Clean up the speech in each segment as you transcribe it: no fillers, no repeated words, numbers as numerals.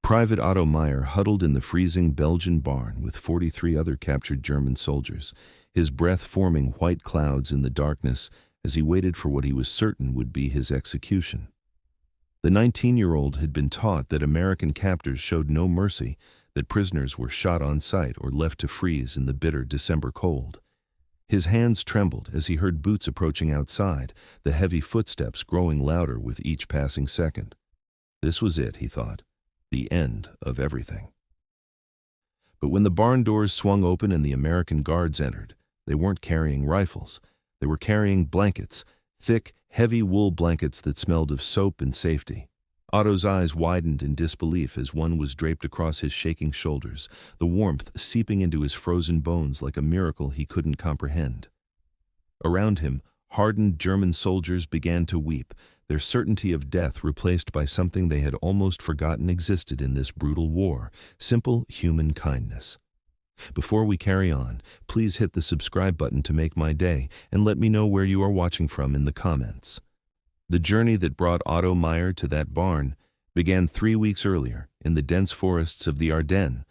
Private Otto Meier huddled in the freezing Belgian barn with 43 other captured German soldiers, his breath forming white clouds in the darkness as he waited for what he was certain would be his execution. The 19-year-old had been taught that American captors showed no mercy, that prisoners were shot on sight or left to freeze in the bitter December cold. His hands trembled as he heard boots approaching outside, the heavy footsteps growing louder with each passing second. This was it, he thought. The end of everything. But when the barn doors swung open and the American guards entered, they weren't carrying rifles. They were carrying blankets, thick, heavy wool blankets that smelled of soap and safety. Otto's eyes widened in disbelief as one was draped across his shaking shoulders, the warmth seeping into his frozen bones like a miracle he couldn't comprehend. Around him, hardened German soldiers began to weep, their certainty of death replaced by something they had almost forgotten existed in this brutal war: simple human kindness. Before we carry on, please hit the subscribe button to make my day and let me know where you are watching from in the comments. The journey that brought Otto Meier to that barn began 3 weeks earlier in the dense forests of the Ardennes,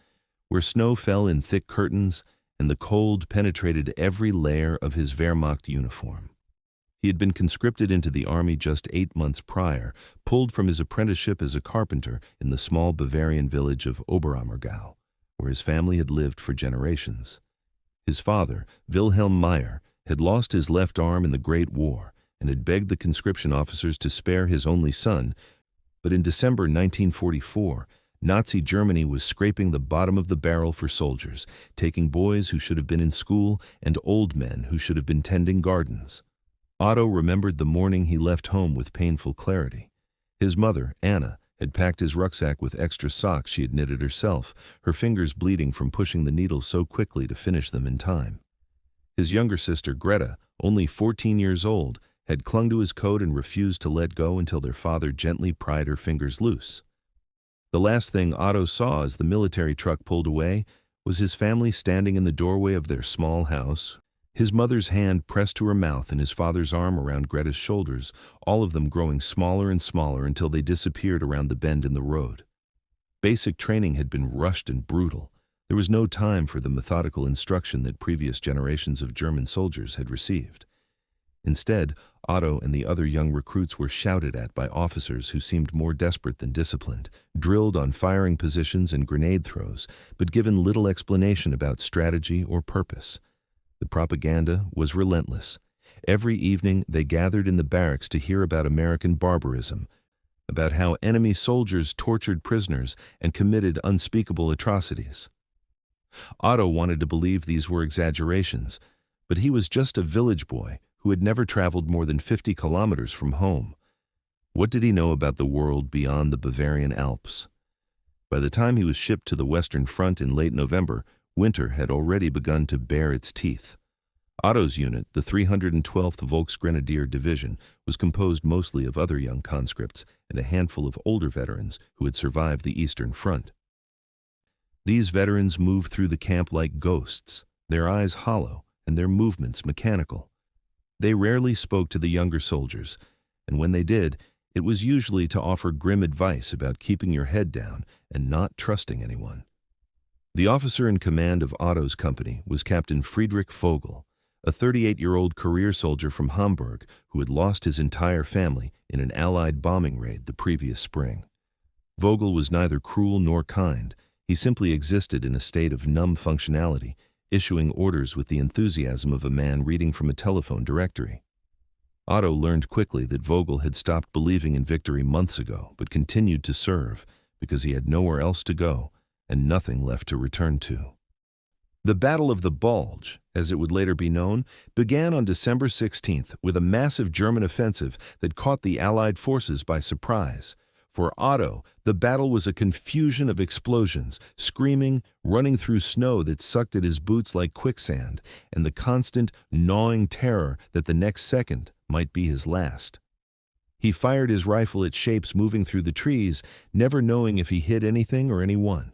where snow fell in thick curtains and the cold penetrated every layer of his Wehrmacht uniform. He had been conscripted into the army just 8 months prior, pulled from his apprenticeship as a carpenter in the small Bavarian village of Oberammergau, where his family had lived for generations. His father, Wilhelm Meier, had lost his left arm in the Great War and had begged the conscription officers to spare his only son, but in December 1944, Nazi Germany was scraping the bottom of the barrel for soldiers, taking boys who should have been in school and old men who should have been tending gardens. Otto remembered the morning he left home with painful clarity. His mother, Anna, had packed his rucksack with extra socks she had knitted herself, her fingers bleeding from pushing the needles so quickly to finish them in time. His younger sister, Greta, only 14 years old, had clung to his coat and refused to let go until their father gently pried her fingers loose. The last thing Otto saw as the military truck pulled away was his family standing in the doorway of their small house, his mother's hand pressed to her mouth and his father's arm around Greta's shoulders, all of them growing smaller and smaller until they disappeared around the bend in the road. Basic training had been rushed and brutal. There was no time for the methodical instruction that previous generations of German soldiers had received. Instead, Otto and the other young recruits were shouted at by officers who seemed more desperate than disciplined, drilled on firing positions and grenade throws, but given little explanation about strategy or purpose. The propaganda was relentless. Every evening they gathered in the barracks to hear about American barbarism, about how enemy soldiers tortured prisoners and committed unspeakable atrocities. Otto wanted to believe these were exaggerations, but he was just a village boy who had never traveled more than 50 kilometers from home. What did he know about the world beyond the Bavarian Alps? By the time he was shipped to the Western Front in late November, winter had already begun to bare its teeth. Otto's unit, the 312th Volksgrenadier Division, was composed mostly of other young conscripts and a handful of older veterans who had survived the Eastern Front. These veterans moved through the camp like ghosts, their eyes hollow and their movements mechanical. They rarely spoke to the younger soldiers, and when they did, it was usually to offer grim advice about keeping your head down and not trusting anyone. The officer in command of Otto's company was Captain Friedrich Vogel, a 38-year-old career soldier from Hamburg who had lost his entire family in an Allied bombing raid the previous spring. Vogel was neither cruel nor kind. He simply existed in a state of numb functionality, issuing orders with the enthusiasm of a man reading from a telephone directory. Otto learned quickly that Vogel had stopped believing in victory months ago, but continued to serve because he had nowhere else to go and nothing left to return to. The Battle of the Bulge, as it would later be known, began on December 16th with a massive German offensive that caught the Allied forces by surprise. For Otto, the battle was a confusion of explosions, screaming, running through snow that sucked at his boots like quicksand, and the constant, gnawing terror that the next second might be his last. He fired his rifle at shapes moving through the trees, never knowing if he hit anything or anyone.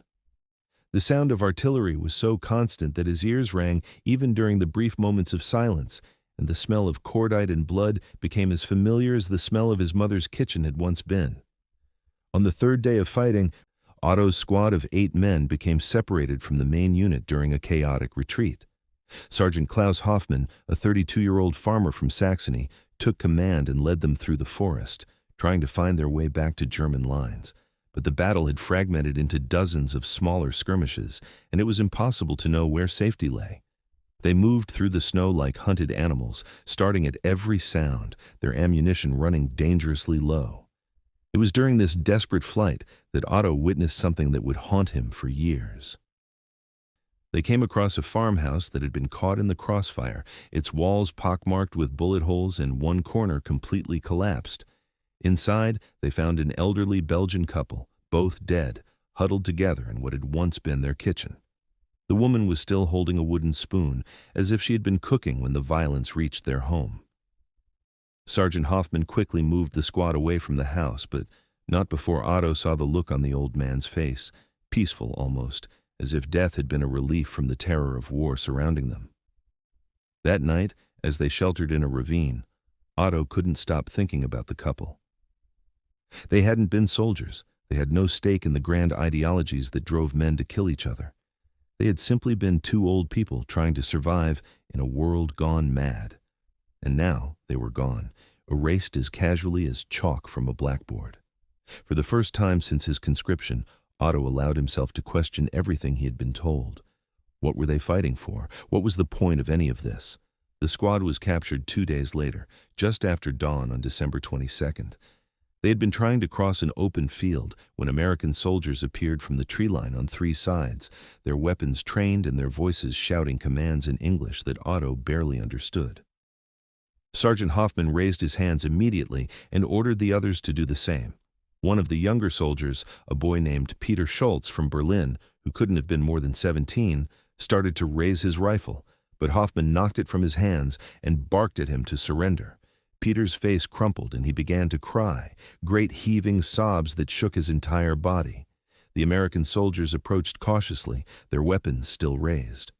The sound of artillery was so constant that his ears rang even during the brief moments of silence, and the smell of cordite and blood became as familiar as the smell of his mother's kitchen had once been. On the third day of fighting, Otto's squad of 8 men became separated from the main unit during a chaotic retreat. Sergeant Klaus Hoffmann, a 32-year-old farmer from Saxony, took command and led them through the forest, trying to find their way back to German lines. But the battle had fragmented into dozens of smaller skirmishes, and it was impossible to know where safety lay. They moved through the snow like hunted animals, starting at every sound, their ammunition running dangerously low. It was during this desperate flight that Otto witnessed something that would haunt him for years. They came across a farmhouse that had been caught in the crossfire, its walls pockmarked with bullet holes and one corner completely collapsed. Inside, they found an elderly Belgian couple, both dead, huddled together in what had once been their kitchen. The woman was still holding a wooden spoon, as if she had been cooking when the violence reached their home. Sergeant Hoffmann quickly moved the squad away from the house, but not before Otto saw the look on the old man's face, peaceful almost, as if death had been a relief from the terror of war surrounding them. That night, as they sheltered in a ravine, Otto couldn't stop thinking about the couple. They hadn't been soldiers. They had no stake in the grand ideologies that drove men to kill each other. They had simply been 2 old people trying to survive in a world gone mad. And now they were gone, erased as casually as chalk from a blackboard. For the first time since his conscription, Otto allowed himself to question everything he had been told. What were they fighting for? What was the point of any of this? The squad was captured 2 days later, just after dawn on December 22nd. They had been trying to cross an open field when American soldiers appeared from the tree line on 3 sides, their weapons trained and their voices shouting commands in English that Otto barely understood. Sergeant Hoffmann raised his hands immediately and ordered the others to do the same. One of the younger soldiers, a boy named Peter Schultz from Berlin, who couldn't have been more than 17, started to raise his rifle, but Hoffmann knocked it from his hands and barked at him to surrender. Peter's face crumpled and he began to cry, great heaving sobs that shook his entire body. The American soldiers approached cautiously, their weapons still raised.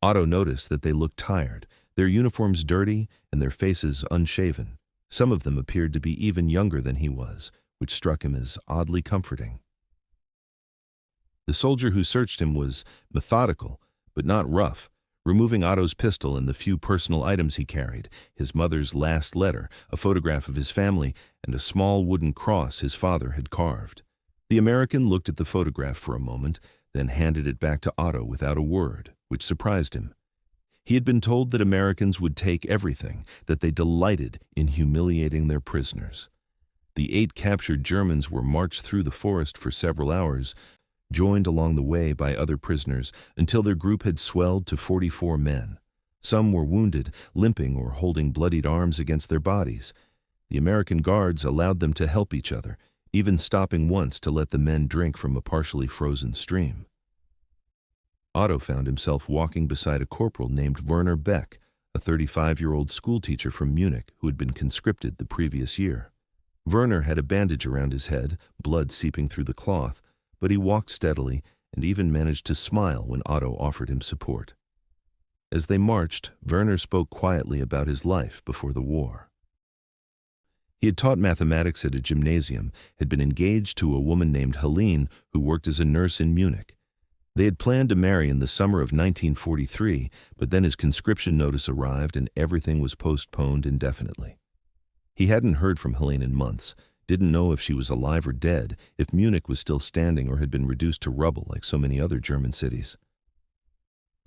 Otto noticed that they looked tired, their uniforms dirty and their faces unshaven. Some of them appeared to be even younger than he was, which struck him as oddly comforting. The soldier who searched him was methodical, but not rough, removing Otto's pistol and the few personal items he carried, his mother's last letter, a photograph of his family, and a small wooden cross his father had carved. The American looked at the photograph for a moment, then handed it back to Otto without a word, which surprised him. He had been told that Americans would take everything, that they delighted in humiliating their prisoners. The 8 captured Germans were marched through the forest for several hours, joined along the way by other prisoners until their group had swelled to 44 men. Some were wounded, limping or holding bloodied arms against their bodies. The American guards allowed them to help each other, even stopping once to let the men drink from a partially frozen stream. Otto found himself walking beside a corporal named Werner Beck, a 35-year-old schoolteacher from Munich who had been conscripted the previous year. Werner had a bandage around his head, blood seeping through the cloth, but he walked steadily and even managed to smile when Otto offered him support. As they marched, Werner spoke quietly about his life before the war. He had taught mathematics at a gymnasium, had been engaged to a woman named Helene who worked as a nurse in Munich. They had planned to marry in the summer of 1943, but then his conscription notice arrived and everything was postponed indefinitely. He hadn't heard from Helene in months, didn't know if she was alive or dead, if Munich was still standing or had been reduced to rubble like so many other German cities.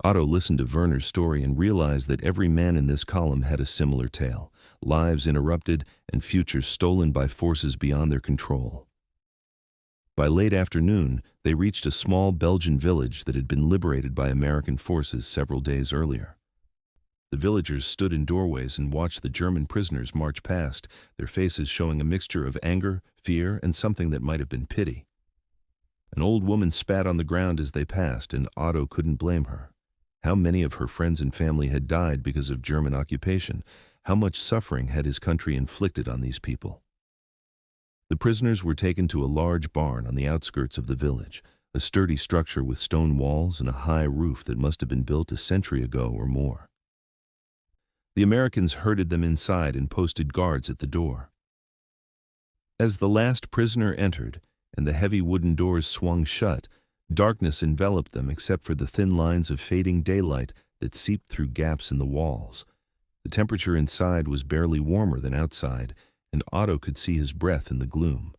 Otto listened to Werner's story and realized that every man in this column had a similar tale, lives interrupted and futures stolen by forces beyond their control. By late afternoon, they reached a small Belgian village that had been liberated by American forces several days earlier. The villagers stood in doorways and watched the German prisoners march past, their faces showing a mixture of anger, fear, and something that might have been pity. An old woman spat on the ground as they passed, and Otto couldn't blame her. How many of her friends and family had died because of German occupation? How much suffering had his country inflicted on these people? The prisoners were taken to a large barn on the outskirts of the village, a sturdy structure with stone walls and a high roof that must have been built a century ago or more. The Americans herded them inside and posted guards at the door. As the last prisoner entered, and the heavy wooden doors swung shut. Darkness enveloped them except for the thin lines of fading daylight that seeped through gaps in the walls. The temperature inside was barely warmer than outside, and Otto could see his breath in the gloom.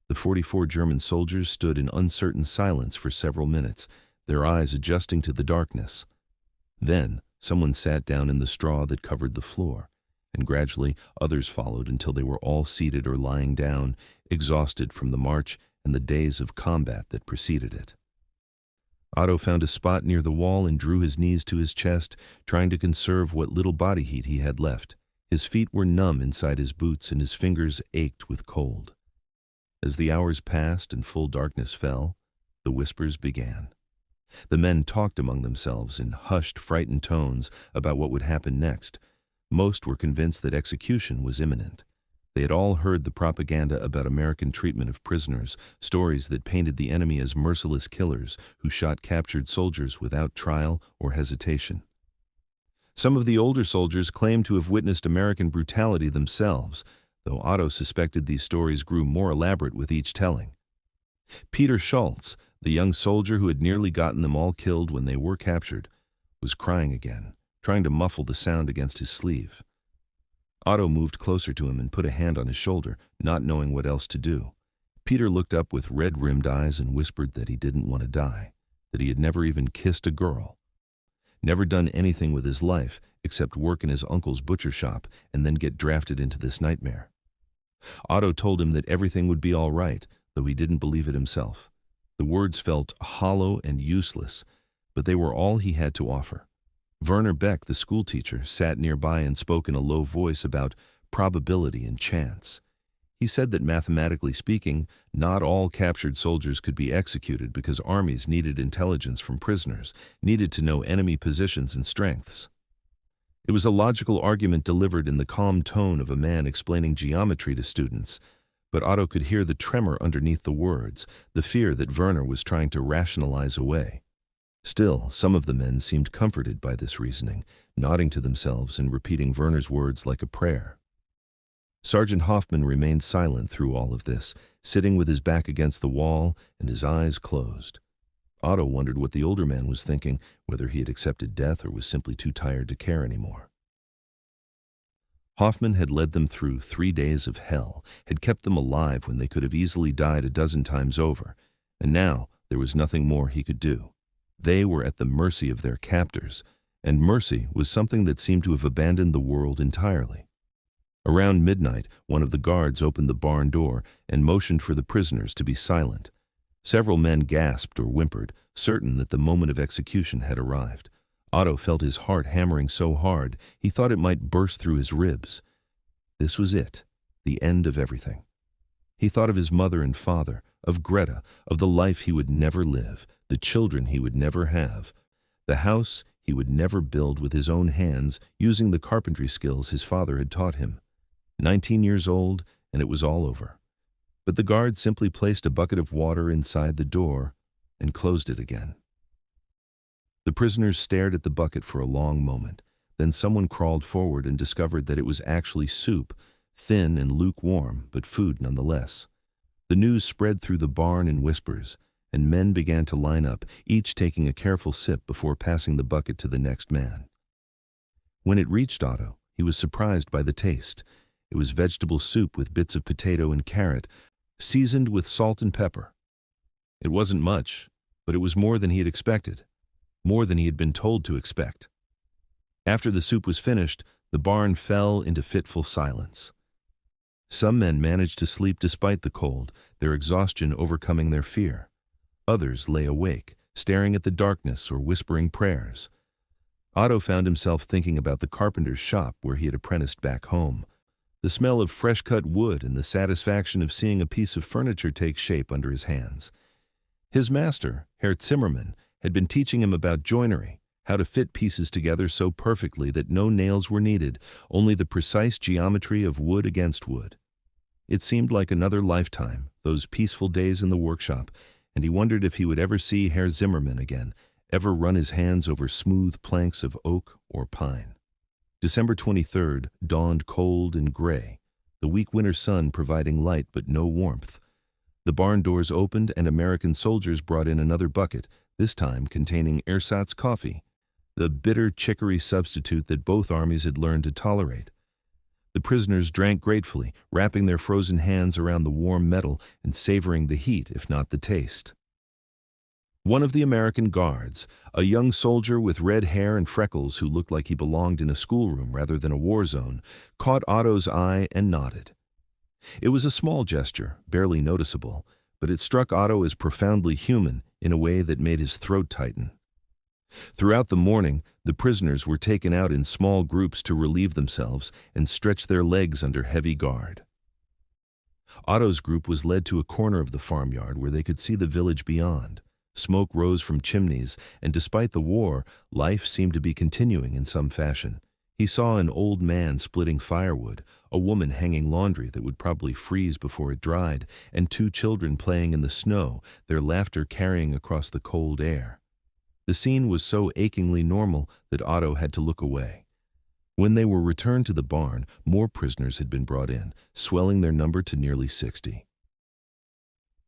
The 44 German soldiers stood in uncertain silence for several minutes, their eyes adjusting to the darkness. Then, someone sat down in the straw that covered the floor, and gradually others followed until they were all seated or lying down, exhausted from the march and the days of combat that preceded it. Otto found a spot near the wall and drew his knees to his chest, trying to conserve what little body heat he had left. His feet were numb inside his boots and his fingers ached with cold. As the hours passed and full darkness fell, the whispers began. The men talked among themselves in hushed, frightened tones about what would happen next. Most were convinced that execution was imminent. They had all heard the propaganda about American treatment of prisoners, stories that painted the enemy as merciless killers who shot captured soldiers without trial or hesitation. Some of the older soldiers claimed to have witnessed American brutality themselves, though Otto suspected these stories grew more elaborate with each telling. Peter Schultz, the young soldier who had nearly gotten them all killed when they were captured, was crying again, trying to muffle the sound against his sleeve. Otto moved closer to him and put a hand on his shoulder, not knowing what else to do. Peter looked up with red-rimmed eyes and whispered that he didn't want to die, that he had never even kissed a girl, never done anything with his life except work in his uncle's butcher shop and then get drafted into this nightmare. Otto told him that everything would be all right, though he didn't believe it himself. The words felt hollow and useless, but they were all he had to offer. Werner Beck, the schoolteacher, sat nearby and spoke in a low voice about probability and chance. He said that mathematically speaking, not all captured soldiers could be executed because armies needed intelligence from prisoners, needed to know enemy positions and strengths. It was a logical argument delivered in the calm tone of a man explaining geometry to students, but Otto could hear the tremor underneath the words, the fear that Werner was trying to rationalize away. Still, some of the men seemed comforted by this reasoning, nodding to themselves and repeating Werner's words like a prayer. Sergeant Hoffman remained silent through all of this, sitting with his back against the wall and his eyes closed. Otto wondered what the older man was thinking, whether he had accepted death or was simply too tired to care anymore. Hoffman had led them through 3 days of hell, had kept them alive when they could have easily died a dozen times over, and now there was nothing more he could do. They were at the mercy of their captors, and mercy was something that seemed to have abandoned the world entirely. Around midnight, one of the guards opened the barn door and motioned for the prisoners to be silent. Several men gasped or whimpered, certain that the moment of execution had arrived. Otto felt his heart hammering so hard he thought it might burst through his ribs. This was it, the end of everything. He thought of his mother and father, of Greta, of the life he would never live, the children he would never have, the house he would never build with his own hands using the carpentry skills his father had taught him. 19 years old, and it was all over. But the guard simply placed a bucket of water inside the door and closed it again. The prisoners stared at the bucket for a long moment. Then someone crawled forward and discovered that it was actually soup, thin and lukewarm, but food nonetheless. The news spread through the barn in whispers, and men began to line up, each taking a careful sip before passing the bucket to the next man. When it reached Otto, he was surprised by the taste. It was vegetable soup with bits of potato and carrot, seasoned with salt and pepper. It wasn't much, but it was more than he had expected, more than he had been told to expect. After the soup was finished, the barn fell into fitful silence. Some men managed to sleep despite the cold, their exhaustion overcoming their fear. Others lay awake, staring at the darkness or whispering prayers. Otto found himself thinking about the carpenter's shop where he had apprenticed back home. The smell of fresh-cut wood and the satisfaction of seeing a piece of furniture take shape under his hands. His master, Herr Zimmermann, had been teaching him about joinery, how to fit pieces together so perfectly that no nails were needed, only the precise geometry of wood against wood. It seemed like another lifetime, those peaceful days in the workshop, and he wondered if he would ever see Herr Zimmermann again, ever run his hands over smooth planks of oak or pine. December 23rd dawned cold and gray, the weak winter sun providing light but no warmth. The barn doors opened and American soldiers brought in another bucket, this time containing ersatz coffee, the bitter chicory substitute that both armies had learned to tolerate. The prisoners drank gratefully, wrapping their frozen hands around the warm metal and savoring the heat, if not the taste. One of the American guards, a young soldier with red hair and freckles who looked like he belonged in a schoolroom rather than a war zone, caught Otto's eye and nodded. It was a small gesture, barely noticeable, but it struck Otto as profoundly human in a way that made his throat tighten. Throughout the morning, the prisoners were taken out in small groups to relieve themselves and stretch their legs under heavy guard. Otto's group was led to a corner of the farmyard where they could see the village beyond. Smoke rose from chimneys, and despite the war, life seemed to be continuing in some fashion. He saw an old man splitting firewood, a woman hanging laundry that would probably freeze before it dried, and two children playing in the snow, their laughter carrying across the cold air. The scene was so achingly normal that Otto had to look away. When they were returned to the barn, more prisoners had been brought in, swelling their number to nearly 60.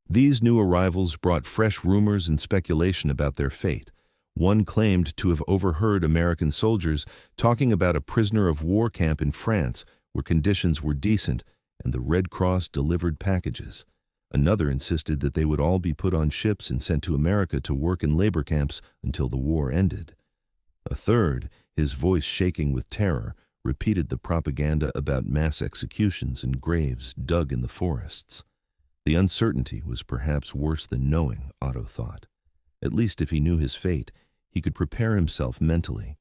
These new arrivals brought fresh rumors and speculation about their fate. One claimed to have overheard American soldiers talking about a prisoner of war camp in France where conditions were decent and the Red Cross delivered packages. Another insisted that they would all be put on ships and sent to America to work in labor camps until the war ended. A third, his voice shaking with terror, repeated the propaganda about mass executions and graves dug in the forests. The uncertainty was perhaps worse than knowing, Otto thought. At least if he knew his fate, he could prepare himself mentally,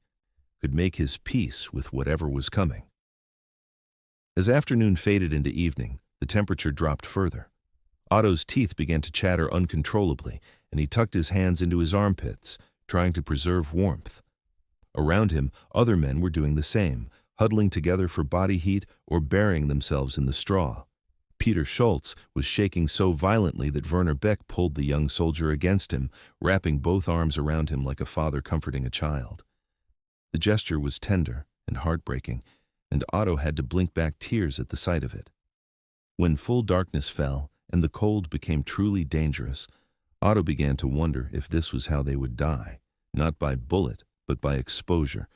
could make his peace with whatever was coming. As afternoon faded into evening, the temperature dropped further. Otto's teeth began to chatter uncontrollably, and he tucked his hands into his armpits, trying to preserve warmth. Around him, other men were doing the same, huddling together for body heat or burying themselves in the straw. Peter Schultz was shaking so violently that Werner Beck pulled the young soldier against him, wrapping both arms around him like a father comforting a child. The gesture was tender and heartbreaking, and Otto had to blink back tears at the sight of it. When full darkness fell and the cold became truly dangerous, Otto began to wonder if this was how they would die, not by bullet, but by exposure,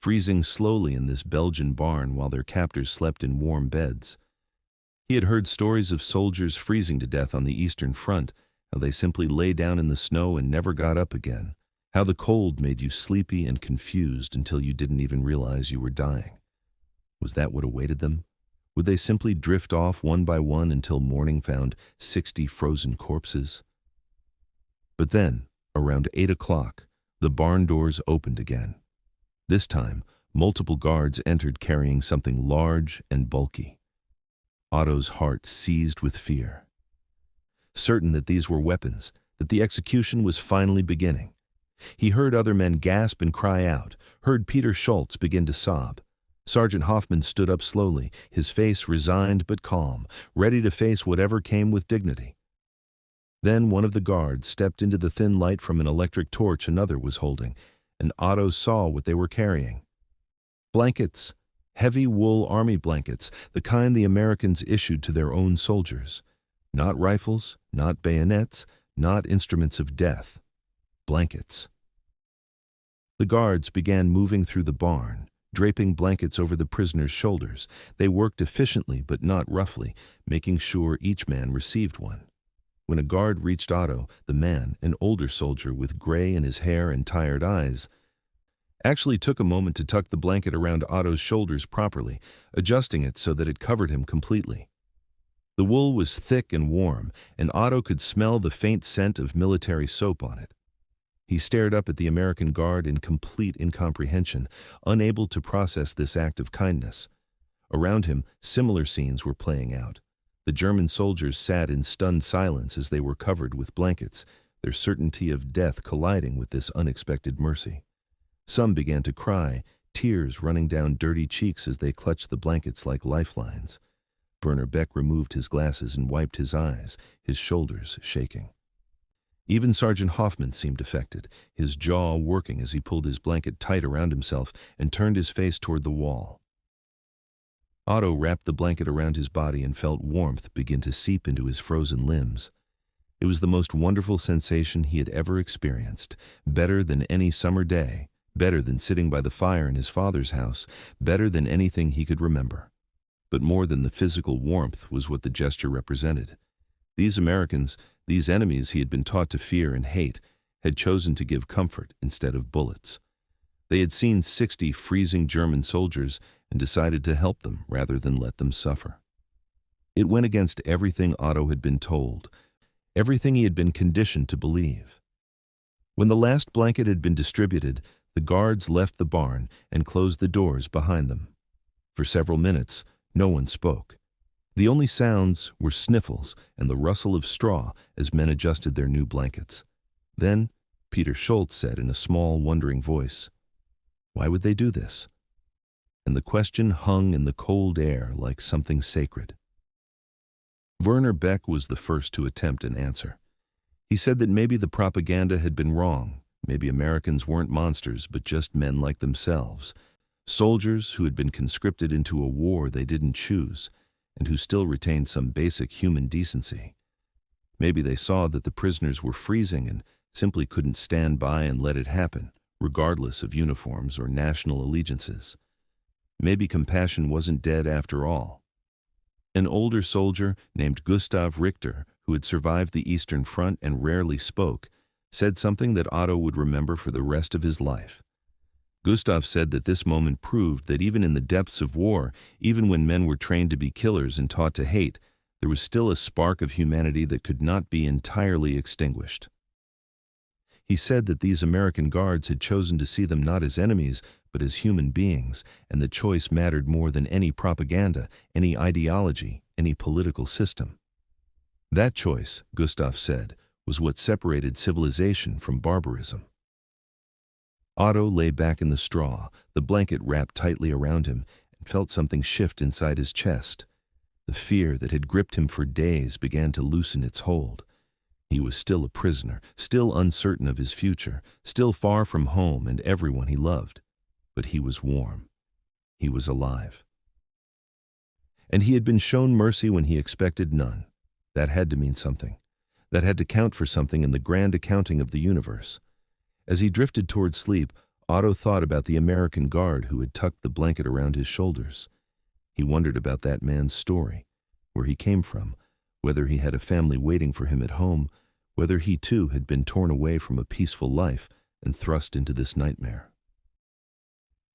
freezing slowly in this Belgian barn while their captors slept in warm beds. He had heard stories of soldiers freezing to death on the Eastern Front, how they simply lay down in the snow and never got up again, how the cold made you sleepy and confused until you didn't even realize you were dying. Was that what awaited them? Would they simply drift off one by one until morning found 60 frozen corpses? But then, around 8 o'clock, the barn doors opened again. This time, multiple guards entered carrying something large and bulky. Otto's heart seized with fear. Certain that these were weapons, that the execution was finally beginning. He heard other men gasp and cry out, heard Peter Schultz begin to sob. Sergeant Hoffman stood up slowly, his face resigned but calm, ready to face whatever came with dignity. Then one of the guards stepped into the thin light from an electric torch another was holding, and Otto saw what they were carrying. Blankets. Heavy wool army blankets, the kind the Americans issued to their own soldiers. Not rifles, not bayonets, not instruments of death. Blankets. The guards began moving through the barn, draping blankets over the prisoners' shoulders. They worked efficiently but not roughly, making sure each man received one. When a guard reached Otto, the man, an older soldier with gray in his hair and tired eyes, actually took a moment to tuck the blanket around Otto's shoulders properly, adjusting it so that it covered him completely. The wool was thick and warm, and Otto could smell the faint scent of military soap on it. He stared up at the American guard in complete incomprehension, unable to process this act of kindness. Around him, similar scenes were playing out. The German soldiers sat in stunned silence as they were covered with blankets, their certainty of death colliding with this unexpected mercy. Some began to cry, tears running down dirty cheeks as they clutched the blankets like lifelines. Werner Beck removed his glasses and wiped his eyes, his shoulders shaking. Even Sergeant Hoffman seemed affected, his jaw working as he pulled his blanket tight around himself and turned his face toward the wall. Otto wrapped the blanket around his body and felt warmth begin to seep into his frozen limbs. It was the most wonderful sensation he had ever experienced, better than any summer day, better than sitting by the fire in his father's house, better than anything he could remember. But more than the physical warmth was what the gesture represented. These Americans, these enemies he had been taught to fear and hate, had chosen to give comfort instead of bullets. They had seen 60 freezing German soldiers and decided to help them rather than let them suffer. It went against everything Otto had been told, everything he had been conditioned to believe. When the last blanket had been distributed, the guards left the barn and closed the doors behind them. For several minutes, no one spoke. The only sounds were sniffles and the rustle of straw as men adjusted their new blankets. Then, Peter Schultz said in a small, wondering voice, "Why would they do this?" And the question hung in the cold air like something sacred. Werner Beck was the first to attempt an answer. He said that maybe the propaganda had been wrong. Maybe Americans weren't monsters, but just men like themselves. Soldiers who had been conscripted into a war they didn't choose, and who still retained some basic human decency. Maybe they saw that the prisoners were freezing and simply couldn't stand by and let it happen, regardless of uniforms or national allegiances. Maybe compassion wasn't dead after all. An older soldier named Gustav Richter, who had survived the Eastern Front and rarely spoke, said something that Otto would remember for the rest of his life. Gustav said that this moment proved that even in the depths of war, even when men were trained to be killers and taught to hate, there was still a spark of humanity that could not be entirely extinguished. He said that these American guards had chosen to see them not as enemies, but as human beings, and the choice mattered more than any propaganda, any ideology, any political system. That choice, Gustav said, was what separated civilization from barbarism. Otto lay back in the straw, the blanket wrapped tightly around him, and felt something shift inside his chest. The fear that had gripped him for days began to loosen its hold. He was still a prisoner, still uncertain of his future, still far from home and everyone he loved. But he was warm. He was alive. And he had been shown mercy when he expected none. That had to mean something. That had to count for something in the grand accounting of the universe. As he drifted toward sleep, Otto thought about the American guard who had tucked the blanket around his shoulders. He wondered about that man's story, where he came from, whether he had a family waiting for him at home, whether he too had been torn away from a peaceful life and thrust into this nightmare.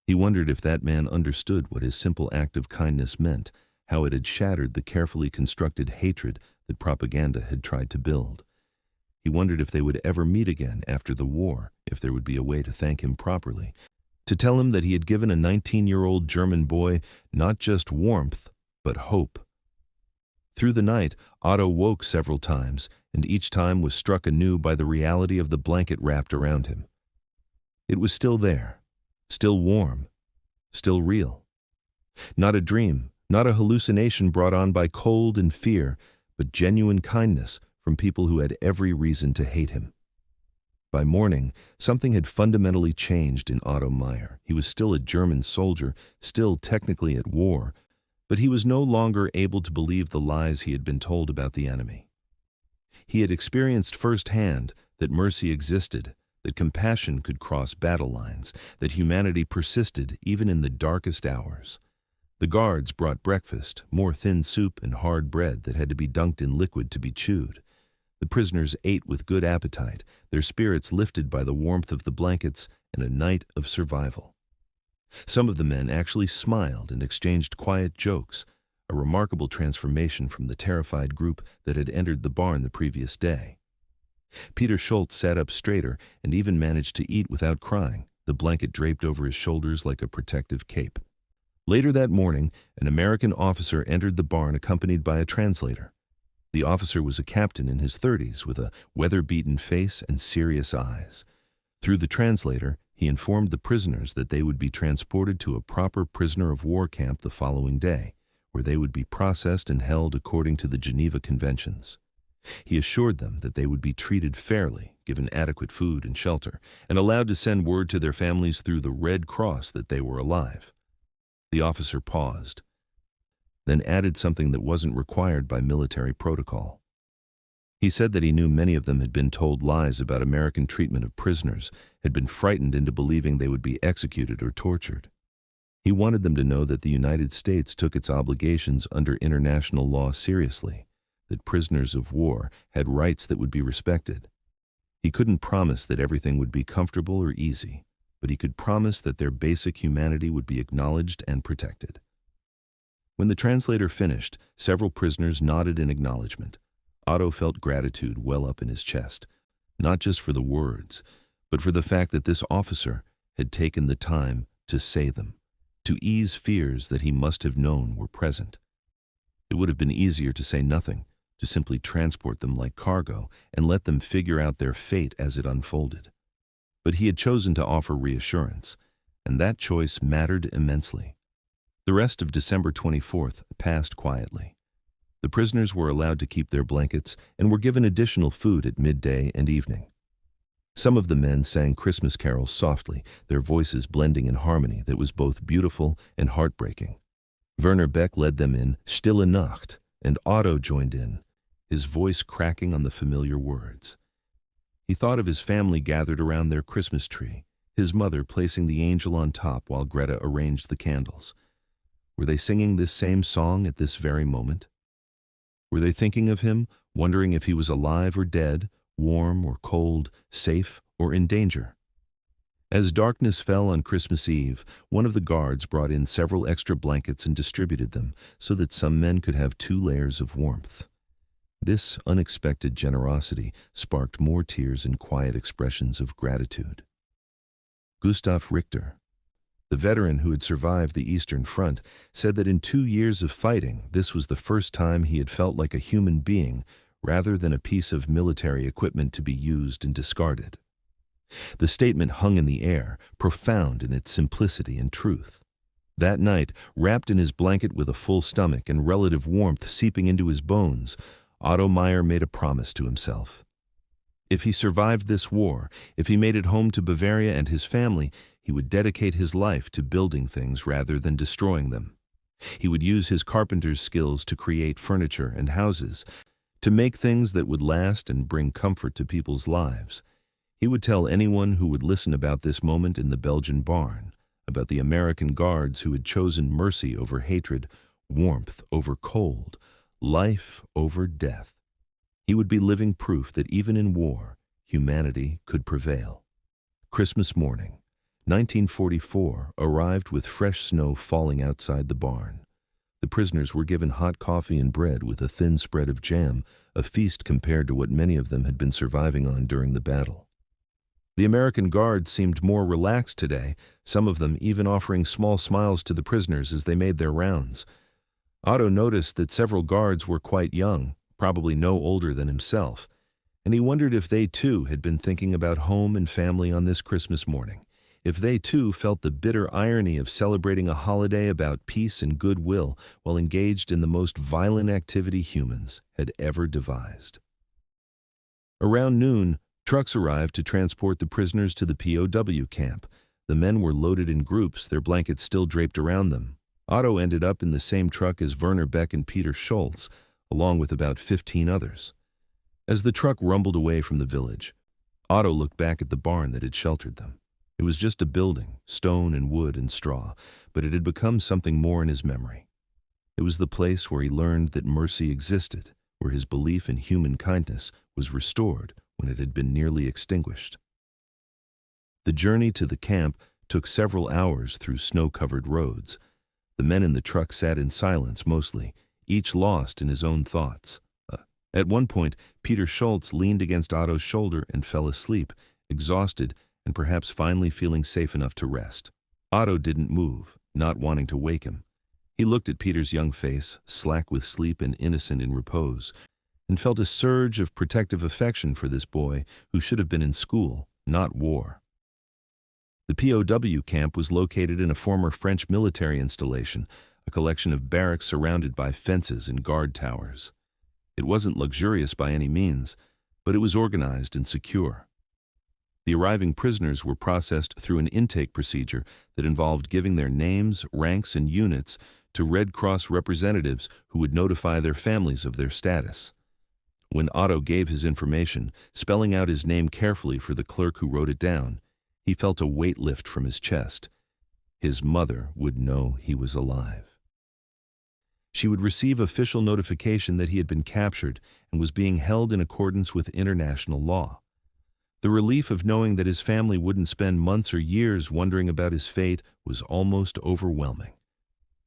He wondered if that man understood what his simple act of kindness meant, how it had shattered the carefully constructed hatred that propaganda had tried to build. He wondered if they would ever meet again after the war, if there would be a way to thank him properly, to tell him that he had given a 19-year-old German boy not just warmth, but hope. Through the night, Otto woke several times, and each time was struck anew by the reality of the blanket wrapped around him. It was still there, still warm, still real. Not a dream, not a hallucination brought on by cold and fear, but genuine kindness from people who had every reason to hate him. By morning, something had fundamentally changed in Otto Meier. He was still a German soldier, still technically at war, but he was no longer able to believe the lies he had been told about the enemy. He had experienced firsthand that mercy existed, that compassion could cross battle lines, that humanity persisted even in the darkest hours. The guards brought breakfast, more thin soup and hard bread that had to be dunked in liquid to be chewed. The prisoners ate with good appetite, their spirits lifted by the warmth of the blankets and a night of survival. Some of the men actually smiled and exchanged quiet jokes, a remarkable transformation from the terrified group that had entered the barn the previous day. Peter Schultz sat up straighter and even managed to eat without crying, the blanket draped over his shoulders like a protective cape. Later that morning, an American officer entered the barn accompanied by a translator. The officer was a captain in his 30s with a weather-beaten face and serious eyes. Through the translator, he informed the prisoners that they would be transported to a proper prisoner of war camp the following day, where they would be processed and held according to the Geneva Conventions. He assured them that they would be treated fairly, given adequate food and shelter, and allowed to send word to their families through the Red Cross that they were alive. The officer paused, then added something that wasn't required by military protocol. He said that he knew many of them had been told lies about American treatment of prisoners, had been frightened into believing they would be executed or tortured. He wanted them to know that the United States took its obligations under international law seriously, that prisoners of war had rights that would be respected. He couldn't promise that everything would be comfortable or easy, but he could promise that their basic humanity would be acknowledged and protected. When the translator finished, several prisoners nodded in acknowledgement. Otto felt gratitude well up in his chest, not just for the words, but for the fact that this officer had taken the time to say them, to ease fears that he must have known were present. It would have been easier to say nothing, to simply transport them like cargo and let them figure out their fate as it unfolded. But he had chosen to offer reassurance, and that choice mattered immensely. The rest of December 24th passed quietly. The prisoners were allowed to keep their blankets and were given additional food at midday and evening. Some of the men sang Christmas carols softly, their voices blending in harmony that was both beautiful and heartbreaking. Werner Beck led them in Stille Nacht, and Otto joined in, his voice cracking on the familiar words. He thought of his family gathered around their Christmas tree, his mother placing the angel on top while Greta arranged the candles. Were they singing this same song at this very moment? Were they thinking of him, wondering if he was alive or dead, warm or cold, safe or in danger? As darkness fell on Christmas Eve, one of the guards brought in several extra blankets and distributed them so that some men could have 2 layers of warmth. This unexpected generosity sparked more tears and quiet expressions of gratitude. Gustav Richter, the veteran who had survived the Eastern Front, said that in 2 years of fighting, this was the first time he had felt like a human being rather than a piece of military equipment to be used and discarded. The statement hung in the air, profound in its simplicity and truth. That night, wrapped in his blanket with a full stomach and relative warmth seeping into his bones, Otto Meier made a promise to himself. If he survived this war, if he made it home to Bavaria and his family, he would dedicate his life to building things rather than destroying them. He would use his carpenter's skills to create furniture and houses, to make things that would last and bring comfort to people's lives. He would tell anyone who would listen about this moment in the Belgian barn, about the American guards who had chosen mercy over hatred, warmth over cold, life over death. He would be living proof that even in war, humanity could prevail. Christmas morning, 1944, arrived with fresh snow falling outside the barn. The prisoners were given hot coffee and bread with a thin spread of jam, a feast compared to what many of them had been surviving on during the battle. The American guards seemed more relaxed today, some of them even offering small smiles to the prisoners as they made their rounds. Otto noticed that several guards were quite young, probably no older than himself, and he wondered if they too had been thinking about home and family on this Christmas morning, if they too felt the bitter irony of celebrating a holiday about peace and goodwill while engaged in the most violent activity humans had ever devised. Around noon, trucks arrived to transport the prisoners to the POW camp. The men were loaded in groups, their blankets still draped around them. Otto ended up in the same truck as Werner Beck and Peter Schultz, along with about 15 others. As the truck rumbled away from the village, Otto looked back at the barn that had sheltered them. It was just a building, stone and wood and straw, but it had become something more in his memory. It was the place where he learned that mercy existed, where his belief in human kindness was restored when it had been nearly extinguished. The journey to the camp took several hours through snow-covered roads. The men in the truck sat in silence mostly, each lost in his own thoughts. At one point, Peter Schultz leaned against Otto's shoulder and fell asleep, exhausted and perhaps finally feeling safe enough to rest. Otto didn't move, not wanting to wake him. He looked at Peter's young face, slack with sleep and innocent in repose, and felt a surge of protective affection for this boy who should have been in school, not war. The POW camp was located in a former French military installation, a collection of barracks surrounded by fences and guard towers. It wasn't luxurious by any means, but it was organized and secure. The arriving prisoners were processed through an intake procedure that involved giving their names, ranks, and units to Red Cross representatives who would notify their families of their status. When Otto gave his information, spelling out his name carefully for the clerk who wrote it down, he felt a weight lift from his chest. His mother would know he was alive. She would receive official notification that he had been captured and was being held in accordance with international law. The relief of knowing that his family wouldn't spend months or years wondering about his fate was almost overwhelming.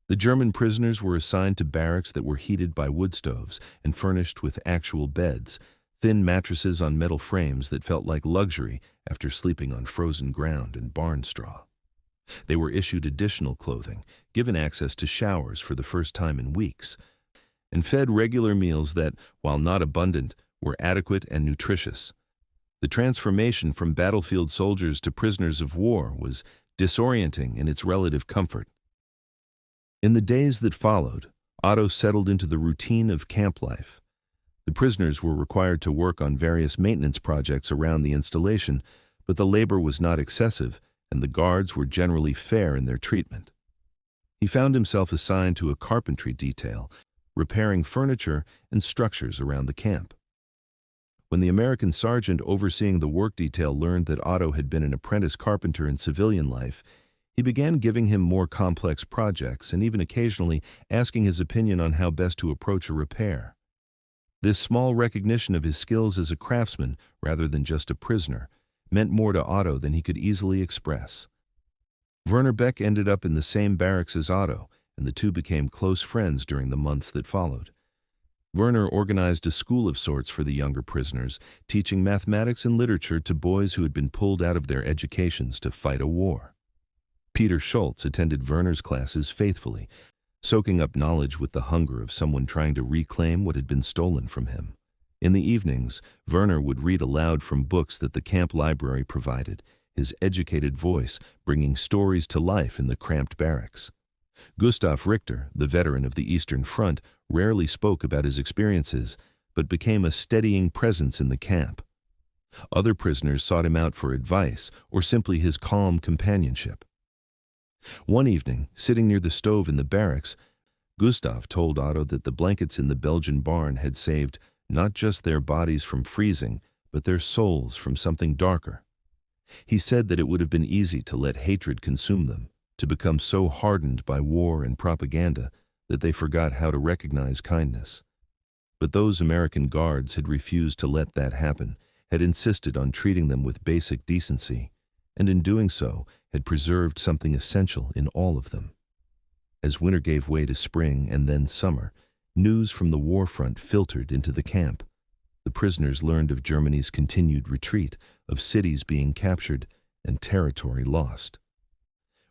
The German prisoners were assigned to barracks that were heated by wood stoves and furnished with actual beds, thin mattresses on metal frames that felt like luxury after sleeping on frozen ground and barn straw. They were issued additional clothing, given access to showers for the first time in weeks, and fed regular meals that, while not abundant, were adequate and nutritious. The transformation from battlefield soldiers to prisoners of war was disorienting in its relative comfort. In the days that followed, Otto settled into the routine of camp life. The prisoners were required to work on various maintenance projects around the installation, but the labor was not excessive, and the guards were generally fair in their treatment. He found himself assigned to a carpentry detail, repairing furniture and structures around the camp. When the American sergeant overseeing the work detail learned that Otto had been an apprentice carpenter in civilian life, he began giving him more complex projects and even occasionally asking his opinion on how best to approach a repair. This small recognition of his skills as a craftsman, rather than just a prisoner, meant more to Otto than he could easily express. Werner Beck ended up in the same barracks as Otto, and the two became close friends during the months that followed. Werner organized a school of sorts for the younger prisoners, teaching mathematics and literature to boys who had been pulled out of their educations to fight a war. Peter Schultz attended Werner's classes faithfully, soaking up knowledge with the hunger of someone trying to reclaim what had been stolen from him. In the evenings, Werner would read aloud from books that the camp library provided, his educated voice bringing stories to life in the cramped barracks. Gustav Richter, the veteran of the Eastern Front, rarely spoke about his experiences, but became a steadying presence in the camp. Other prisoners sought him out for advice or simply his calm companionship. One evening, sitting near the stove in the barracks, Gustav told Otto that the blankets in the Belgian barn had saved not just their bodies from freezing, but their souls from something darker. He said that it would have been easy to let hatred consume them, to become so hardened by war and propaganda that they forgot how to recognize kindness. But those American guards had refused to let that happen, had insisted on treating them with basic decency, and in doing so had preserved something essential in all of them. As winter gave way to spring and then summer, news from the war front filtered into the camp. The prisoners learned of Germany's continued retreat, of cities being captured, and territory lost.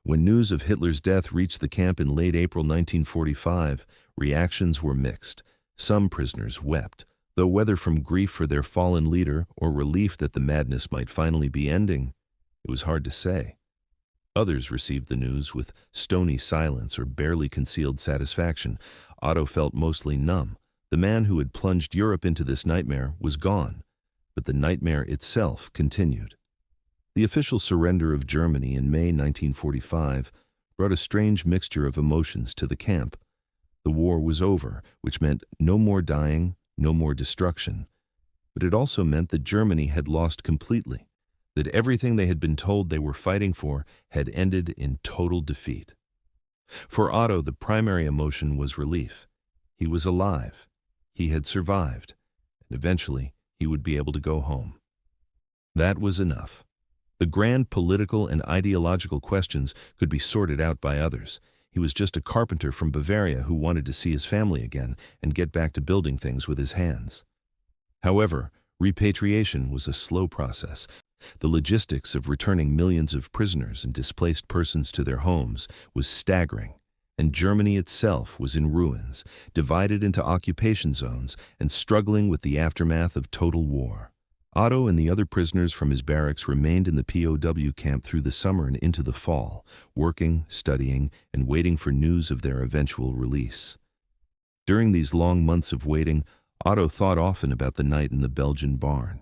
When news of Hitler's death reached the camp in late April 1945, reactions were mixed. Some prisoners wept, though whether from grief for their fallen leader or relief that the madness might finally be ending, it was hard to say. Others received the news with stony silence or barely concealed satisfaction. Otto felt mostly numb. The man who had plunged Europe into this nightmare was gone, but the nightmare itself continued. The official surrender of Germany in May 1945 brought a strange mixture of emotions to the camp. The war was over, which meant no more dying, no more destruction. But it also meant that Germany had lost completely, that everything they had been told they were fighting for had ended in total defeat. For Otto, the primary emotion was relief. He was alive. He had survived, and eventually he would be able to go home. That was enough. The grand political and ideological questions could be sorted out by others. He was just a carpenter from Bavaria who wanted to see his family again and get back to building things with his hands. However, repatriation was a slow process. The logistics of returning millions of prisoners and displaced persons to their homes was staggering, and Germany itself was in ruins, divided into occupation zones and struggling with the aftermath of total war. Otto and the other prisoners from his barracks remained in the POW camp through the summer and into the fall, working, studying, and waiting for news of their eventual release. During these long months of waiting, Otto thought often about the night in the Belgian barn.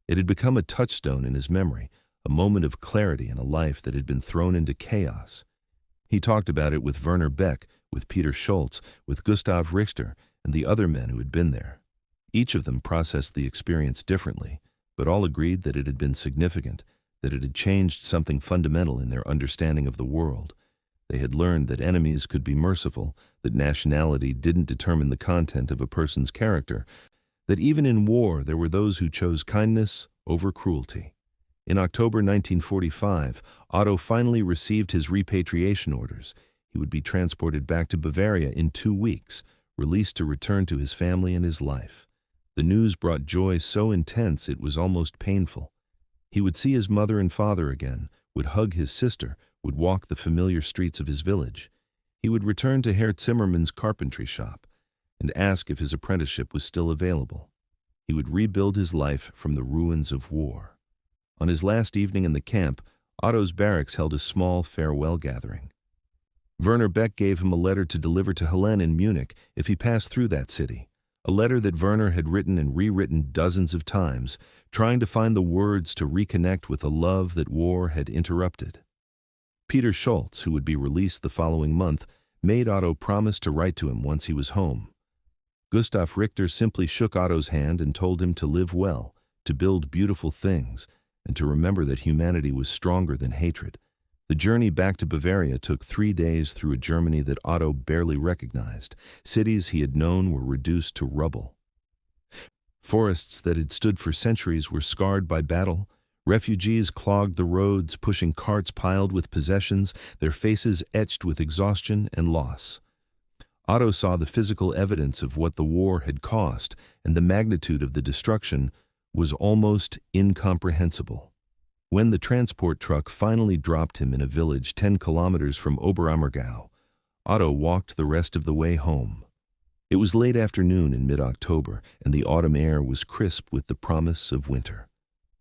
It had become a touchstone in his memory, a moment of clarity in a life that had been thrown into chaos. He talked about it with Werner Beck, with Peter Schultz, with Gustav Richter, and the other men who had been there. Each of them processed the experience differently, but all agreed that it had been significant, that it had changed something fundamental in their understanding of the world. They had learned that enemies could be merciful, that nationality didn't determine the content of a person's character, that even in war there were those who chose kindness over cruelty. In October 1945, Otto finally received his repatriation orders. He would be transported back to Bavaria in 2 weeks, released to return to his family and his life. The news brought joy so intense it was almost painful. He would see his mother and father again, would hug his sister, would walk the familiar streets of his village. He would return to Herr Zimmermann's carpentry shop and ask if his apprenticeship was still available. He would rebuild his life from the ruins of war. On his last evening in the camp, Otto's barracks held a small farewell gathering. Werner Beck gave him a letter to deliver to Helene in Munich if he passed through that city, a letter that Werner had written and rewritten dozens of times, trying to find the words to reconnect with a love that war had interrupted. Peter Schultz, who would be released the following month, made Otto promise to write to him once he was home. Gustav Richter simply shook Otto's hand and told him to live well, to build beautiful things, and to remember that humanity was stronger than hatred. The journey back to Bavaria took 3 days through a Germany that Otto barely recognized. Cities he had known were reduced to rubble. Forests that had stood for centuries were scarred by battle. Refugees clogged the roads, pushing carts piled with possessions, their faces etched with exhaustion and loss. Otto saw the physical evidence of what the war had cost, and the magnitude of the destruction was almost incomprehensible. When the transport truck finally dropped him in a village 10 kilometers from Oberammergau, Otto walked the rest of the way home. It was late afternoon in mid-October, and the autumn air was crisp with the promise of winter.